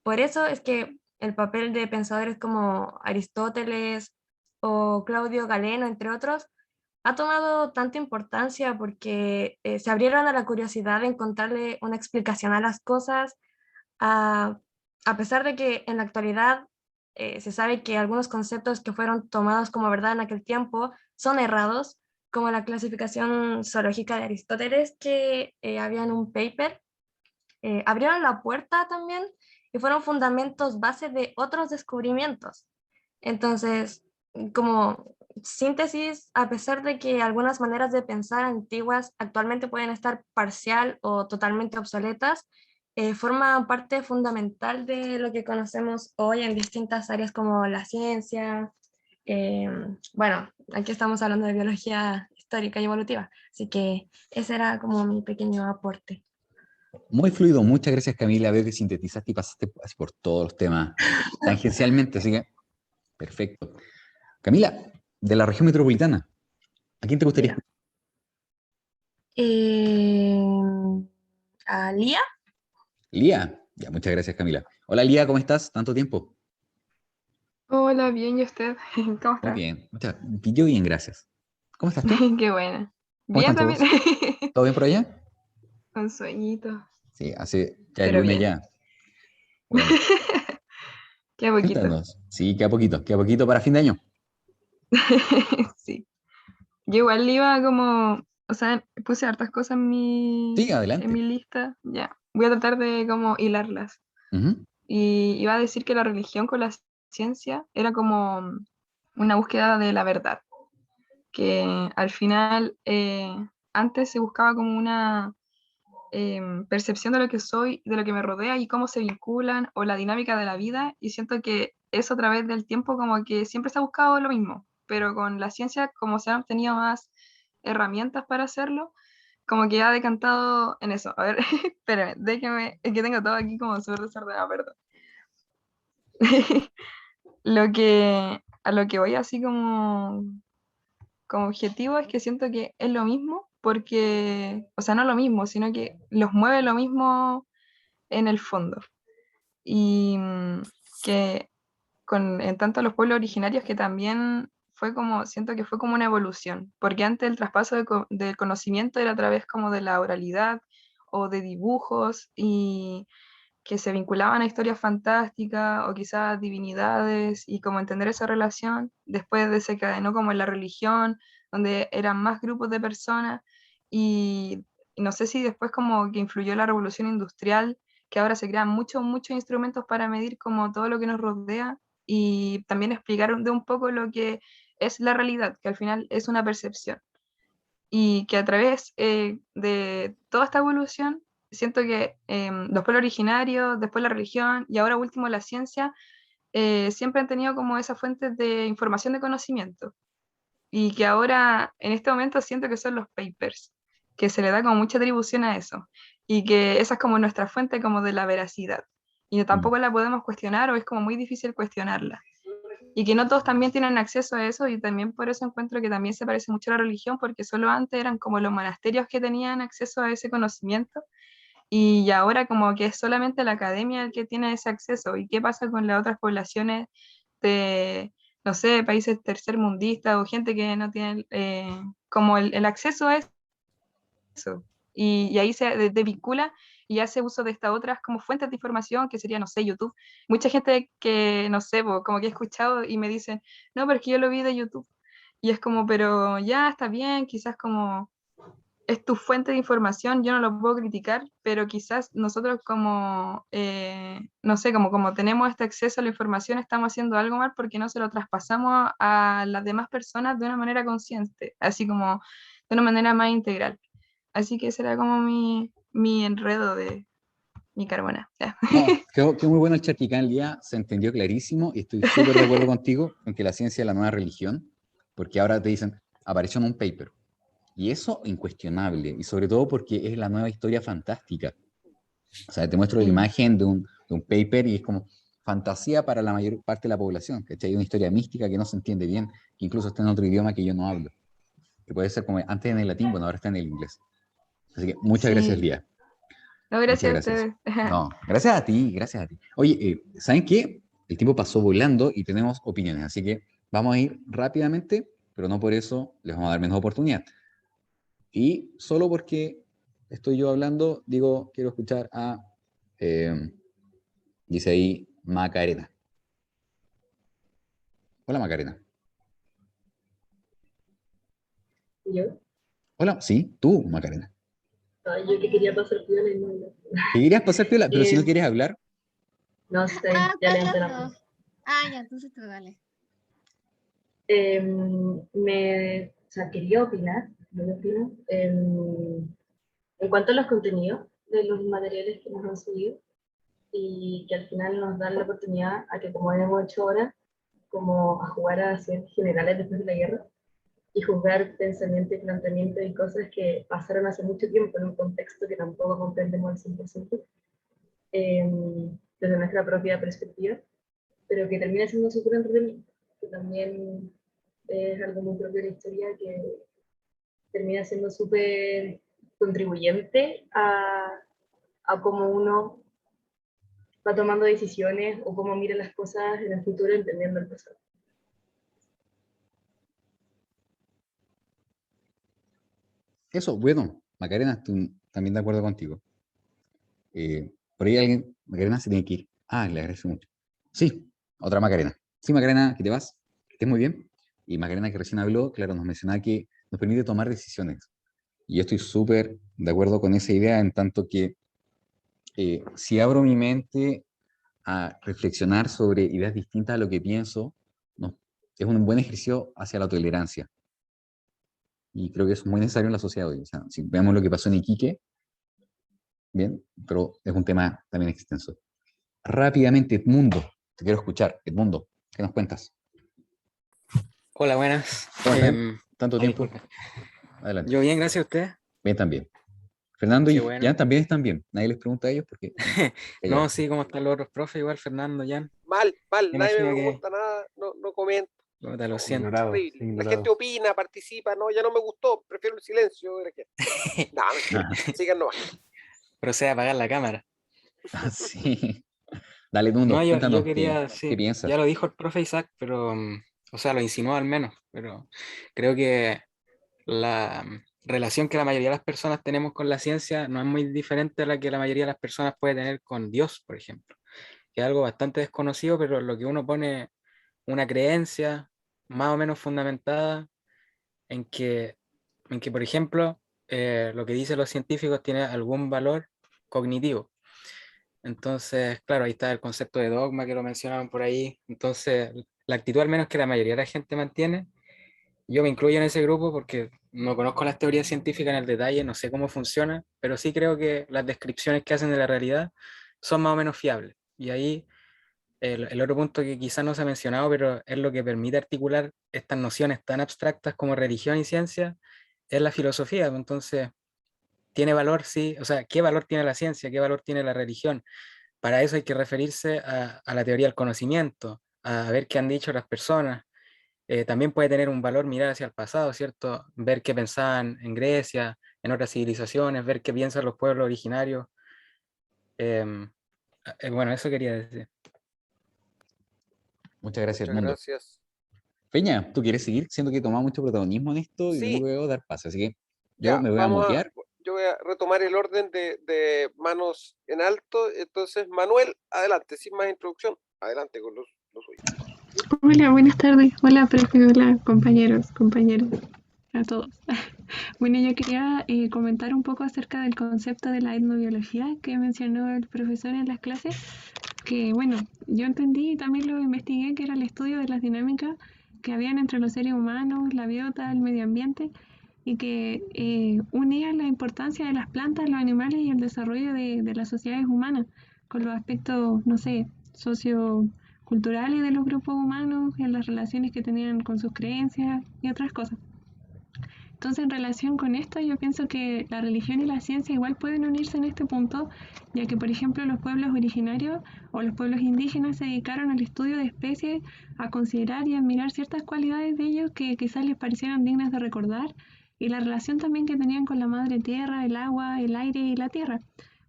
Por eso es que el papel de pensadores como Aristóteles o Claudio Galeno, entre otros, ha tomado tanta importancia porque se abrieron a la curiosidad de encontrarle una explicación a las cosas, a, a pesar de que en la actualidad se sabe que algunos conceptos que fueron tomados como verdad en aquel tiempo son errados, como la clasificación zoológica de Aristóteles que había en un paper, abrieron la puerta también y fueron fundamentos base de otros descubrimientos. Entonces, como síntesis, a pesar de que algunas maneras de pensar antiguas actualmente pueden estar parcial o totalmente obsoletas, forman parte fundamental de lo que conocemos hoy en distintas áreas como la ciencia. Bueno, aquí estamos hablando de biología histórica y evolutiva, así que ese era como mi pequeño aporte. Muy fluido, muchas gracias Camila, veo que sintetizaste y pasaste así por todos los temas tangencialmente, así que perfecto. Camila, de la región metropolitana, ¿a quién te gustaría escuchar? ¿A Lía? Lía, ya, muchas gracias Camila. Hola Lía, ¿cómo estás? ¿Tanto tiempo? Hola, bien, ¿y usted? ¿Cómo Muy está? bien, yo bien, gracias. ¿Cómo estás tú? Qué buena. ¿Cómo Bien están también. todos? ¿Todo bien por allá? Con sueñito, Sí, hace ya el pero lunes bien. ya. Bueno, Qué poquito. cuéntanos. Sí, queda poquito para fin de año. Sí. Yo igual iba como, o sea, puse hartas cosas en Sí, en mi adelante. lista. Ya. Voy a tratar de como hilarlas. Ujú. Y iba a decir que la religión con la ciencia era como una búsqueda de la verdad. Que al final antes se buscaba como una percepción de lo que soy, de lo que me rodea y cómo se vinculan o la dinámica de la vida, y siento que eso a través del tiempo como que siempre se ha buscado lo mismo, pero con la ciencia como se han tenido más herramientas para hacerlo, como que ha decantado en eso. A ver, espérame, déjeme, es que tengo todo aquí como súper desordenado, perdón. A lo que voy así como objetivo es que siento que es lo mismo, porque, o sea, no lo mismo, sino que los mueve lo mismo en el fondo. Y que en tanto los pueblos originarios que también fue como, siento que fue como una evolución, porque antes el traspaso del conocimiento era a través como de la oralidad o de dibujos y que se vinculaban a historias fantásticas o quizás divinidades y como entender esa relación, después desencadenó como en la religión, donde eran más grupos de personas y no sé si después como que influyó la revolución industrial, que ahora se crean muchos instrumentos para medir como todo lo que nos rodea y también explicar de un poco lo que es la realidad, que al final es una percepción y que a través de toda esta evolución, siento que los pueblos originarios, después la religión y ahora último la ciencia, siempre han tenido como esas fuentes de información de conocimiento y que ahora en este momento siento que son los papers, que se le da como mucha atribución a eso y que esa es como nuestra fuente como de la veracidad y tampoco la podemos cuestionar o es como muy difícil cuestionarla y que no todos también tienen acceso a eso y también por eso encuentro que también se parece mucho a la religión porque solo antes eran como los monasterios que tenían acceso a ese conocimiento y ahora como que es solamente la academia el que tiene ese acceso y qué pasa con las otras poblaciones de, no sé, países tercermundistas o gente que no tiene como el acceso a eso y ahí se desvincula y hace uso de estas otras como fuentes de información, que sería, no sé, YouTube. Mucha gente que, no sé, como que he escuchado y me dicen, no, pero es que yo lo vi de YouTube. Y es como, pero ya está bien, quizás como es tu fuente de información, yo no lo puedo criticar, pero quizás nosotros como, no sé, como tenemos este acceso a la información, estamos haciendo algo mal porque no se lo traspasamos a las demás personas de una manera consciente, así como de una manera más integral. Así que ese era como mi enredo de mi carbona. Ya. No, quedó muy bueno el chat y acá en el día se entendió clarísimo y estoy súper de acuerdo contigo en que la ciencia es la nueva religión, porque ahora te dicen, apareció en un paper. Y eso incuestionable, y sobre todo porque es la nueva historia fantástica. O sea, te muestro la imagen de un paper y es como fantasía para la mayor parte de la población, ¿cachai? Hay una historia mística que no se entiende bien, que incluso está en otro idioma que yo no hablo, que puede ser como antes en el latín, bueno, ahora está en el inglés. Así que muchas gracias, Sí. Lía. No, Muchas gracias a gracias. ustedes. No, gracias a ti, gracias a ti. Oye, ¿saben qué? El tiempo pasó volando y tenemos opiniones, así que vamos a ir rápidamente, pero no por eso les vamos a dar menos oportunidad. Y solo porque estoy yo hablando, digo, quiero escuchar a, dice ahí, Macarena. Hola, Macarena. ¿Yo? Hola, sí, tú, Macarena. Yo que quería pasar piola y no. ¿Te querías pasar piola? Pero si no quieres hablar, No sé, ya le enteramos. Ya, entonces tú dale. O sea, quería opinar, no opino, en cuanto a los contenidos de los materiales que nos han subido y que al final nos dan la oportunidad a que como hemos hecho ahora, como a jugar a ser generales después de la guerra y juzgar pensamiento y planteamiento y cosas que pasaron hace mucho tiempo en un contexto que tampoco comprendemos al 100%, desde nuestra propia perspectiva, pero que termina siendo súper entretenido, que también es algo muy propio de la historia que termina siendo súper contribuyente a cómo uno va tomando decisiones o cómo mira las cosas en el futuro entendiendo el pasado. eso, bueno, Macarena, estoy también de acuerdo contigo. Por ahí alguien, Macarena se tiene que ir. Le agradezco mucho. Sí, otra Macarena. Sí, Macarena, que te vas, que estés muy bien. Y Macarena, que recién habló, claro, nos mencionaba que nos permite tomar decisiones. Y yo estoy súper de acuerdo con esa idea, en tanto que si abro mi mente a reflexionar sobre ideas distintas a lo que pienso, es un buen ejercicio hacia la tolerancia. Y creo que eso es muy necesario en la sociedad hoy. O sea, si vemos lo que pasó en Iquique, bien, pero es un tema también extenso. Rápidamente, Edmundo, te quiero escuchar. Edmundo, ¿qué nos cuentas? Hola, buenas. ¿Cómo están? ¿Tanto tiempo? Disculpe. Adelante. Yo bien, gracias a usted. Bien también. Fernando Qué y bueno. Jan también están bien. Nadie les pregunta a ellos porque... No, sí, ¿cómo están los otros profes? Igual, Fernando, Jan. Mal, Me nadie me imagino que... pregunta nada, no comento. Puta, lo siento. Horrible. La gente opina, participa, no, ya no me gustó, prefiero el silencio. No, sigan nomás. Procede a apagar la cámara. Sí. Dale, Edmundo, No, yo cuéntanos quería, qué sí, piensas. ya lo dijo el profe Isaac, pero, o sea, lo insinuó al menos, pero creo que la relación que la mayoría de las personas tenemos con la ciencia no es muy diferente a la que la mayoría de las personas puede tener con Dios, por ejemplo, que es algo bastante desconocido, pero lo que uno pone una creencia más o menos fundamentada en que, por ejemplo, lo que dicen los científicos tiene algún valor cognitivo. Entonces, claro, ahí está el concepto de dogma que lo mencionaban por ahí. Entonces, la actitud al menos que la mayoría de la gente mantiene, yo me incluyo en ese grupo porque no conozco las teorías científicas en el detalle, no sé cómo funciona, pero sí creo que las descripciones que hacen de la realidad son más o menos fiables. Y ahí el otro punto que quizás no se ha mencionado, pero es lo que permite articular estas nociones tan abstractas como religión y ciencia, es la filosofía. Entonces, tiene valor, sí, o sea, ¿qué valor tiene la ciencia? ¿Qué valor tiene la religión? Para eso hay que referirse a la teoría del conocimiento, a ver qué han dicho las personas. También puede tener un valor mirar hacia el pasado, ¿cierto? Ver qué pensaban en Grecia, en otras civilizaciones, ver qué piensan los pueblos originarios. Bueno, eso quería decir. Muchas gracias, Muchas Edmundo. gracias. Peña, ¿tú quieres seguir? Siento que tomamos mucho protagonismo en esto y Sí. no veo dar paso, así que yo Ya, me voy a mutear. yo voy a retomar el orden de manos en alto. Entonces, Manuel, adelante, sin más introducción, adelante con lo suyo. Hola, buenas tardes. Hola, profe. Hola, compañeros, compañeras, a todos. Bueno, yo quería comentar un poco acerca del concepto de la etnobiología que mencionó el profesor en las clases, que bueno, yo entendí y también lo investigué, que era el estudio de las dinámicas que habían entre los seres humanos, la biota, el medio ambiente, y que unía la importancia de las plantas, los animales y el desarrollo de las sociedades humanas, con los aspectos, no sé, socioculturales de los grupos humanos, en las relaciones que tenían con sus creencias y otras cosas. Entonces, en relación con esto, yo pienso que la religión y la ciencia igual pueden unirse en este punto, ya que, por ejemplo, los pueblos originarios o los pueblos indígenas se dedicaron al estudio de especies, a considerar y admirar ciertas cualidades de ellos que quizás les parecieran dignas de recordar y la relación también que tenían con la madre tierra, el agua, el aire y la tierra,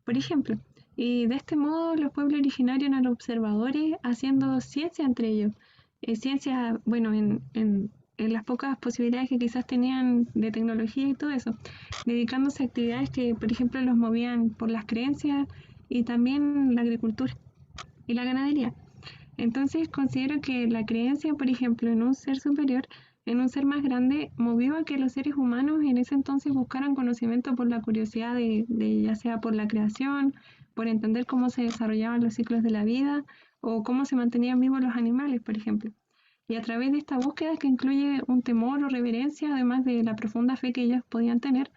por ejemplo. Y de este modo los pueblos originarios eran observadores haciendo ciencia entre ellos. Ciencia, bueno, en las pocas posibilidades que quizás tenían de tecnología y todo eso, dedicándose a actividades que, por ejemplo, los movían por las creencias y también la agricultura y la ganadería. Entonces considero que la creencia, por ejemplo, en un ser superior, en un ser más grande, movió a que los seres humanos en ese entonces buscaran conocimiento por la curiosidad de ya sea por la creación, por entender cómo se desarrollaban los ciclos de la vida o cómo se mantenían vivos los animales, por ejemplo. Y a través de esta búsqueda que incluye un temor o reverencia, además de la profunda fe que ellos podían tener,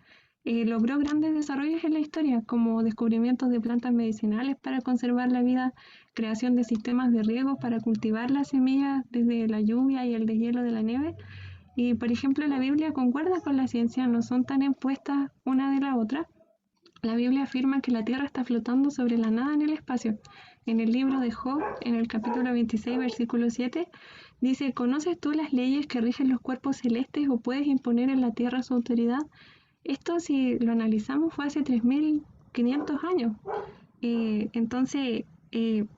logró grandes desarrollos en la historia, como descubrimientos de plantas medicinales para conservar la vida, creación de sistemas de riego para cultivar las semillas desde la lluvia y el deshielo de la nieve. Y, por ejemplo, la Biblia concuerda con la ciencia, no son tan impuestas una de la otra. La Biblia afirma que la Tierra está flotando sobre la nada en el espacio. En el libro de Job, en el capítulo 26, versículo 7, dice: ¿conoces tú las leyes que rigen los cuerpos celestes o puedes imponer en la Tierra su autoridad? Esto, si lo analizamos, fue hace 3.500 años. Entonces,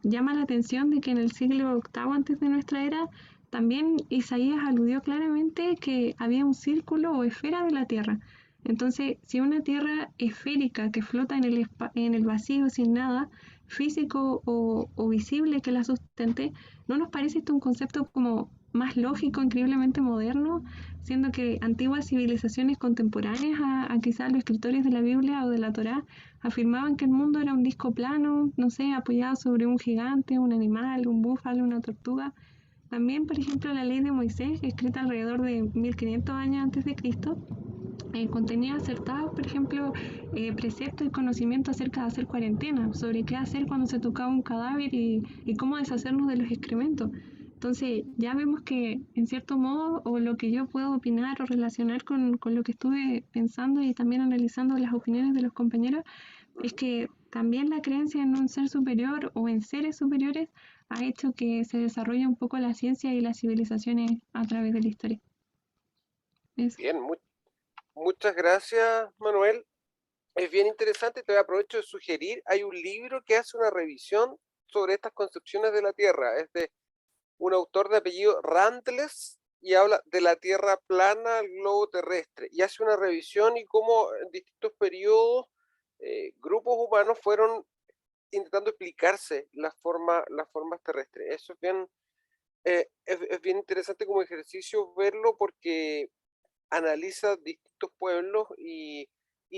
llama la atención de que en el siglo VIII antes de nuestra era, también Isaías aludió claramente que había un círculo o esfera de la Tierra. Entonces, si una Tierra esférica que flota en el vacío sin nada físico o visible que la sustente, ¿no nos parece esto un concepto como más lógico, increíblemente moderno, siendo que antiguas civilizaciones contemporáneas a quizás los escritores de la Biblia o de la Torá afirmaban que el mundo era un disco plano, no sé, apoyado sobre un gigante, un animal, un búfalo, una tortuga? También, por ejemplo, la ley de Moisés, escrita alrededor de 1500 años antes de Cristo, contenía acertados, por ejemplo, preceptos y conocimientos acerca de hacer cuarentena, sobre qué hacer cuando se tocaba un cadáver y cómo deshacernos de los excrementos. Entonces, ya vemos que, en cierto modo, o lo que yo puedo opinar o relacionar con lo que estuve pensando y también analizando las opiniones de los compañeros, es que también la creencia en un ser superior o en seres superiores ha hecho que se desarrolle un poco la ciencia y las civilizaciones a través de la historia. Eso. Bien, muchas gracias, Manuel. Es bien interesante, te aprovecho de sugerir, hay un libro que hace una revisión sobre estas concepciones de la Tierra, es de un autor de apellido Randles y habla de la Tierra plana, el globo terrestre, y hace una revisión y cómo en distintos periodos grupos humanos fueron intentando explicarse las formas terrestres. Eso es bien interesante como ejercicio verlo porque analiza distintos pueblos y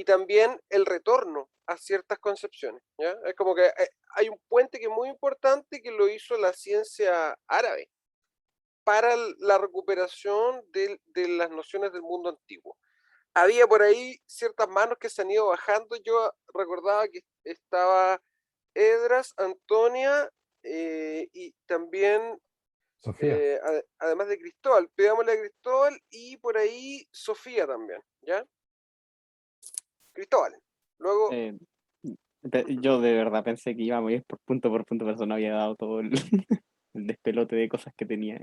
también el retorno a ciertas concepciones, ¿ya? Es como que hay un puente que es muy importante que lo hizo la ciencia árabe para la recuperación de las nociones del mundo antiguo. Había por ahí ciertas manos que se han ido bajando. Yo recordaba que estaba Edras, Antonia y también Sofía. además de Cristóbal, pidámosle a Cristóbal y por ahí Sofía también, ¿ya? Cristóbal, luego... Yo de verdad pensé que íbamos a ir por punto, pero eso no había dado todo el, el despelote de cosas que tenía.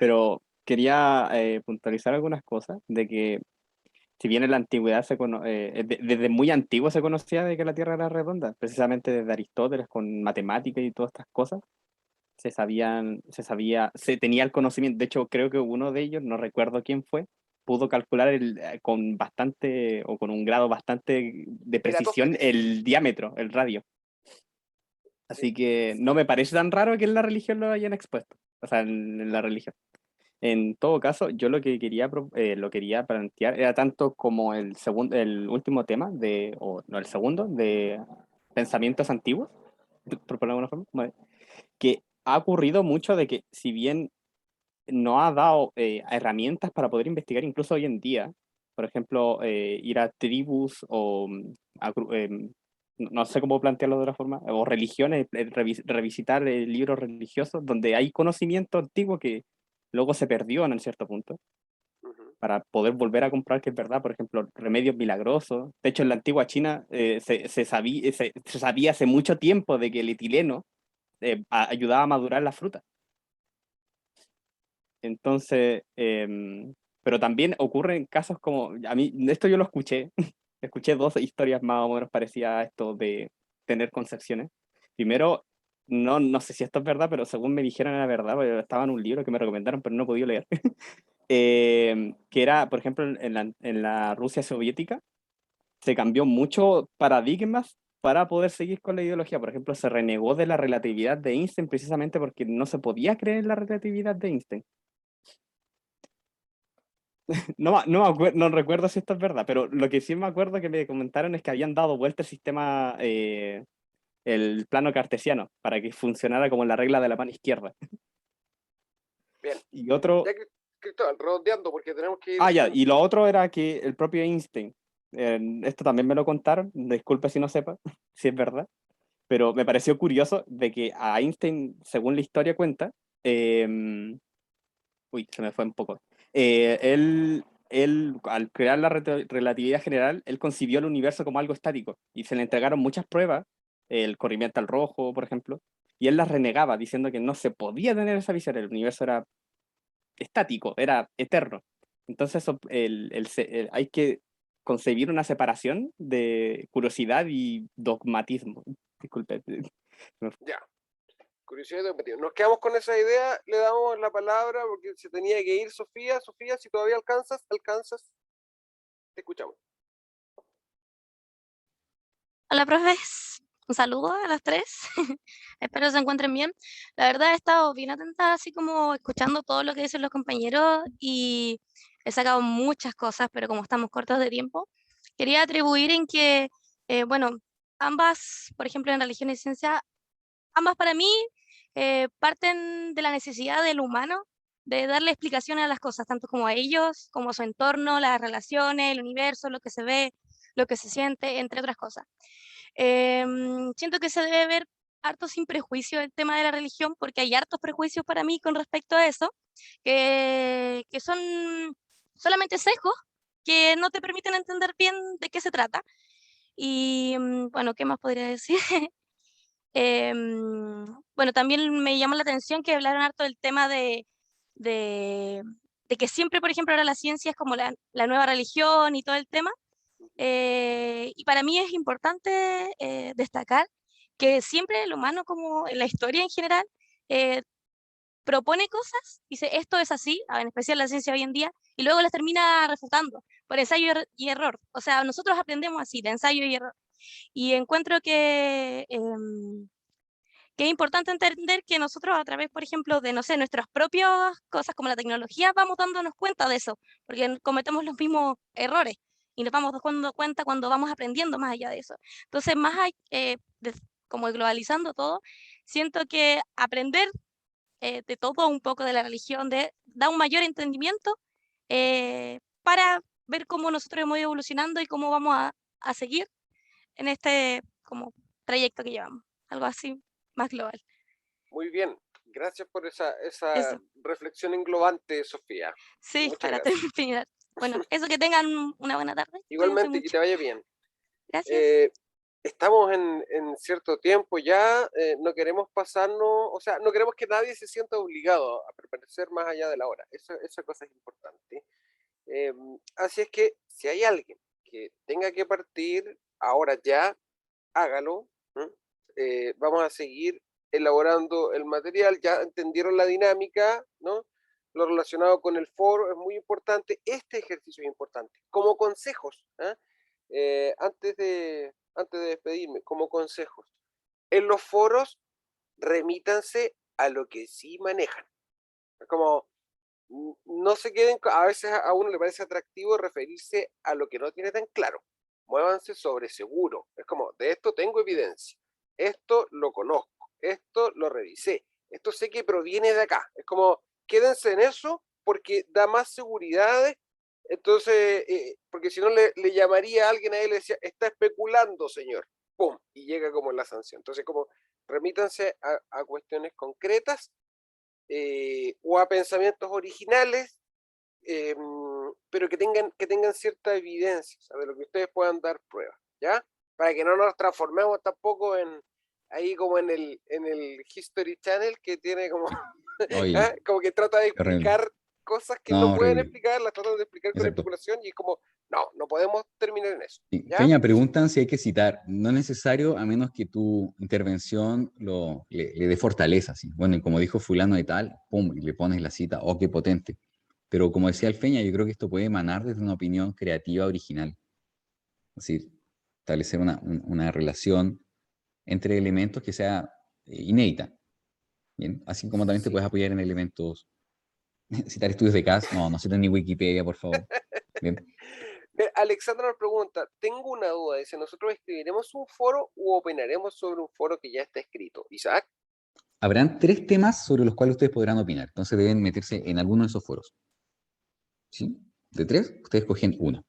Pero quería puntualizar algunas cosas, de que si bien en la antigüedad desde muy antiguo se conocía de que la Tierra era redonda, precisamente desde Aristóteles con matemáticas y todas estas cosas, se tenía el conocimiento. De hecho, creo que uno de ellos, no recuerdo quién fue, pudo calcular con bastante, o con un grado bastante de precisión, el diámetro, el radio. Así que no me parece tan raro que en la religión lo hayan expuesto, o sea, en la religión. En todo caso, yo lo que lo quería plantear era tanto como el último tema, o no, el segundo, de pensamientos antiguos, por ponerlo de alguna forma, que ha ocurrido mucho de que si bien no ha dado herramientas para poder investigar incluso hoy en día, por ejemplo, ir a tribus o no sé cómo plantearlo de otra forma, o religiones, revisitar libros religiosos donde hay conocimiento antiguo que luego se perdió en un cierto punto, para poder volver a comprar que es verdad, por ejemplo, remedios milagrosos. De hecho, en la antigua China se sabía hace mucho tiempo de que el etileno ayudaba a madurar la fruta. Entonces, Pero también ocurre en casos como, a mí, esto yo lo escuché, escuché 2 historias más o menos parecidas a esto de tener concepciones. Primero, no sé si esto es verdad, pero según me dijeron era verdad, porque estaba en un libro que me recomendaron, pero no he podido leer. Que era, por ejemplo, en la Rusia soviética, se cambió mucho paradigmas para poder seguir con la ideología. Por ejemplo, se renegó de la relatividad de Einstein precisamente porque no se podía creer en la relatividad de Einstein. No recuerdo si esto es verdad, pero lo que sí me acuerdo que me comentaron es que habían dado vuelta el sistema, el plano cartesiano, para que funcionara como la regla de la mano izquierda. Bien. Y otro... Ya que, Cristóbal, redondeando, porque tenemos que ir... ya, y lo otro era que el propio Einstein, esto también me lo contaron, disculpe si no sepa, si es verdad, pero me pareció curioso de que a Einstein, según la historia cuenta, uy, se me fue un poco, él, al crear la relatividad general, él concibió el universo como algo estático, y se le entregaron muchas pruebas, el corrimiento al rojo, por ejemplo, y él las renegaba, diciendo que no se podía tener esa visión, el universo era estático, era eterno. Entonces hay que concebir una separación de curiosidad y dogmatismo. Disculpe. Ya. Curiosidad y dogmatismo. Nos quedamos con esa idea, le damos la palabra porque se tenía que ir Sofía. Sofía, si todavía alcanzas, te escuchamos. Hola, profes. Un saludo a las 3. Espero se encuentren bien. La verdad he estado bien atenta, así como escuchando todo lo que dicen los compañeros y he sacado muchas cosas, pero como estamos cortos de tiempo, quería atribuir en que, bueno, ambas, por ejemplo, en religión y ciencia, ambas para mí parten de la necesidad del humano de darle explicaciones a las cosas, tanto como a ellos, como a su entorno, las relaciones, el universo, lo que se ve, lo que se siente, entre otras cosas. Siento que se debe ver harto sin prejuicio el tema de la religión, porque hay hartos prejuicios para mí con respecto a eso, que son solamente sesgos que no te permiten entender bien de qué se trata. Y bueno, ¿qué más podría decir? Bueno, también me llamó la atención que hablaron harto del tema de, de que siempre, por ejemplo, ahora la ciencia es como la nueva religión y todo el tema. Y para mí es importante destacar que siempre el humano, como en la historia en general, propone cosas, dice esto es así, en especial la ciencia hoy en día, y luego las termina refutando por ensayo y error. O sea, nosotros aprendemos así, de ensayo y error. Y encuentro que es importante entender que nosotros a través, por ejemplo, de, no sé, nuestras propias cosas como la tecnología, vamos dándonos cuenta de eso, porque cometemos los mismos errores y nos vamos dando cuenta cuando vamos aprendiendo más allá de eso. Entonces, más como globalizando todo, siento que aprender de todo un poco de la religión da un mayor entendimiento para ver cómo nosotros hemos ido evolucionando y cómo vamos a seguir en este como trayecto que llevamos, algo así más global. Muy bien, gracias por esa Eso. reflexión englobante, Sofía. Sí, Muchas para gracias. terminar. Bueno, eso, que tengan una buena tarde. Cuídense Igualmente, que mucho. te vaya bien. Gracias. Estamos en cierto tiempo ya, no queremos pasarnos, o sea, no queremos que nadie se sienta obligado a permanecer más allá de la hora. Esa cosa es importante. Así es que si hay alguien que tenga que partir ahora ya, hágalo. Vamos a seguir elaborando el material, ya entendieron la dinámica, ¿no? Lo relacionado con el foro es muy importante, este ejercicio es importante, como consejos, antes de despedirme, como consejos, en los foros remítanse a lo que sí manejan, como no se queden, a veces a uno le parece atractivo referirse a lo que no tiene tan claro, muévanse sobre seguro, es como, de esto tengo evidencia, esto lo conozco, esto lo revisé, esto sé que proviene de acá, es como, quédense en eso porque da más seguridades. Entonces, porque si no le llamaría a alguien a él y le decía, está especulando, señor, ¡pum! Y llega como la sanción. Entonces, como remítanse a cuestiones concretas o a pensamientos originales, pero que tengan cierta evidencia, o sea, de lo que ustedes puedan dar pruebas, ¿ya? Para que no nos transformemos tampoco ahí como en el History Channel, que tiene como, Oye, como que trata de qué horrible. explicar cosas que No, no pueden horrible. explicar, las tratan de explicar con Exacto. especulación y es como, no podemos terminar en eso. Sí, ¿Ya? Feña, preguntan si hay que citar. No es necesario a menos que tu intervención le dé fortaleza. ¿Sí? Bueno, y como dijo fulano y tal, pum, y le pones la cita, oh, qué potente. Pero como decía el Feña, yo creo que esto puede emanar desde una opinión creativa original. Es decir, establecer una relación entre elementos que sea inédita. ¿Bien? Así como también te puedes apoyar en elementos, citar estudios de caso, no citan ni Wikipedia, por favor. Bien. Alexandra nos pregunta, tengo una duda, dice, ¿nosotros escribiremos un foro u opinaremos sobre un foro que ya está escrito? Isaac. Habrán 3 temas sobre los cuales ustedes podrán opinar, entonces deben meterse en alguno de esos foros. ¿Sí? De 3, ustedes cogen uno.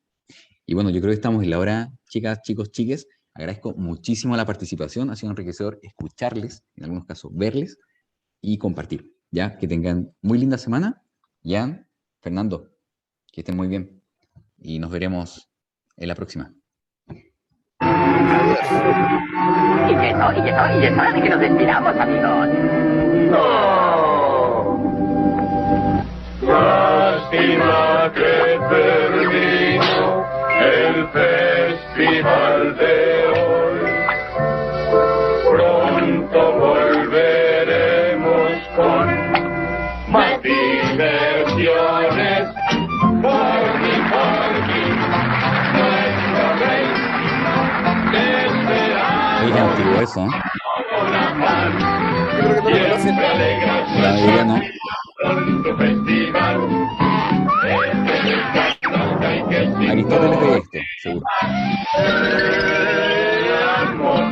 Y bueno, yo creo que estamos en la hora, chicas, chicos, chiques. Agradezco muchísimo la participación, ha sido enriquecedor escucharles, en algunos casos verles y compartir. Ya, que tengan muy linda semana. Jan, Fernando, que estén muy bien. Y nos veremos en la próxima. Y es hora de que nos despidamos, amigos. Lástima que terminó el festival de hoy. Pronto volveremos con más diversiones. Porgy, nuestro rey, te esperamos. Oye, antiguo eso, ¿eh? Yo creo que no lo conocen. La mayoría no. Aristóteles de esto, seguro.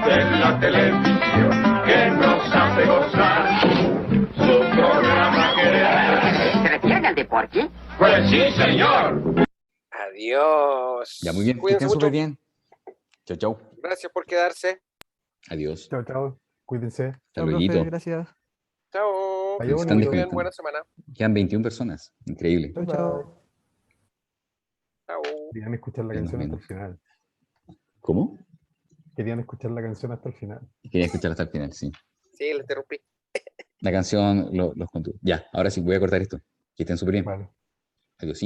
En la televisión que nos hace gozar su programa que ¿Se refieren al de Porky? Pues sí, señor. Adiós. Ya, muy bien, que Cuídense estén súper mucho. bien. Chau, chau. Gracias por quedarse. Adiós. Chao, chao. Cuídense. Hasta luego. Gracias. Chao. Se Que están muy bien, desconectando. buena semana. Quedan 21 personas. Increíble. Chao, chao. Chao. Querían escuchar la Ya nos canción hasta el vemos. final. ¿Cómo? Querían escuchar la canción hasta el final. Quería escuchar hasta el final, sí. Sí, le interrumpí. La canción los contuvo. Ya, ahora sí, voy a cortar esto. Que estén súper bien. Vale. Adiós.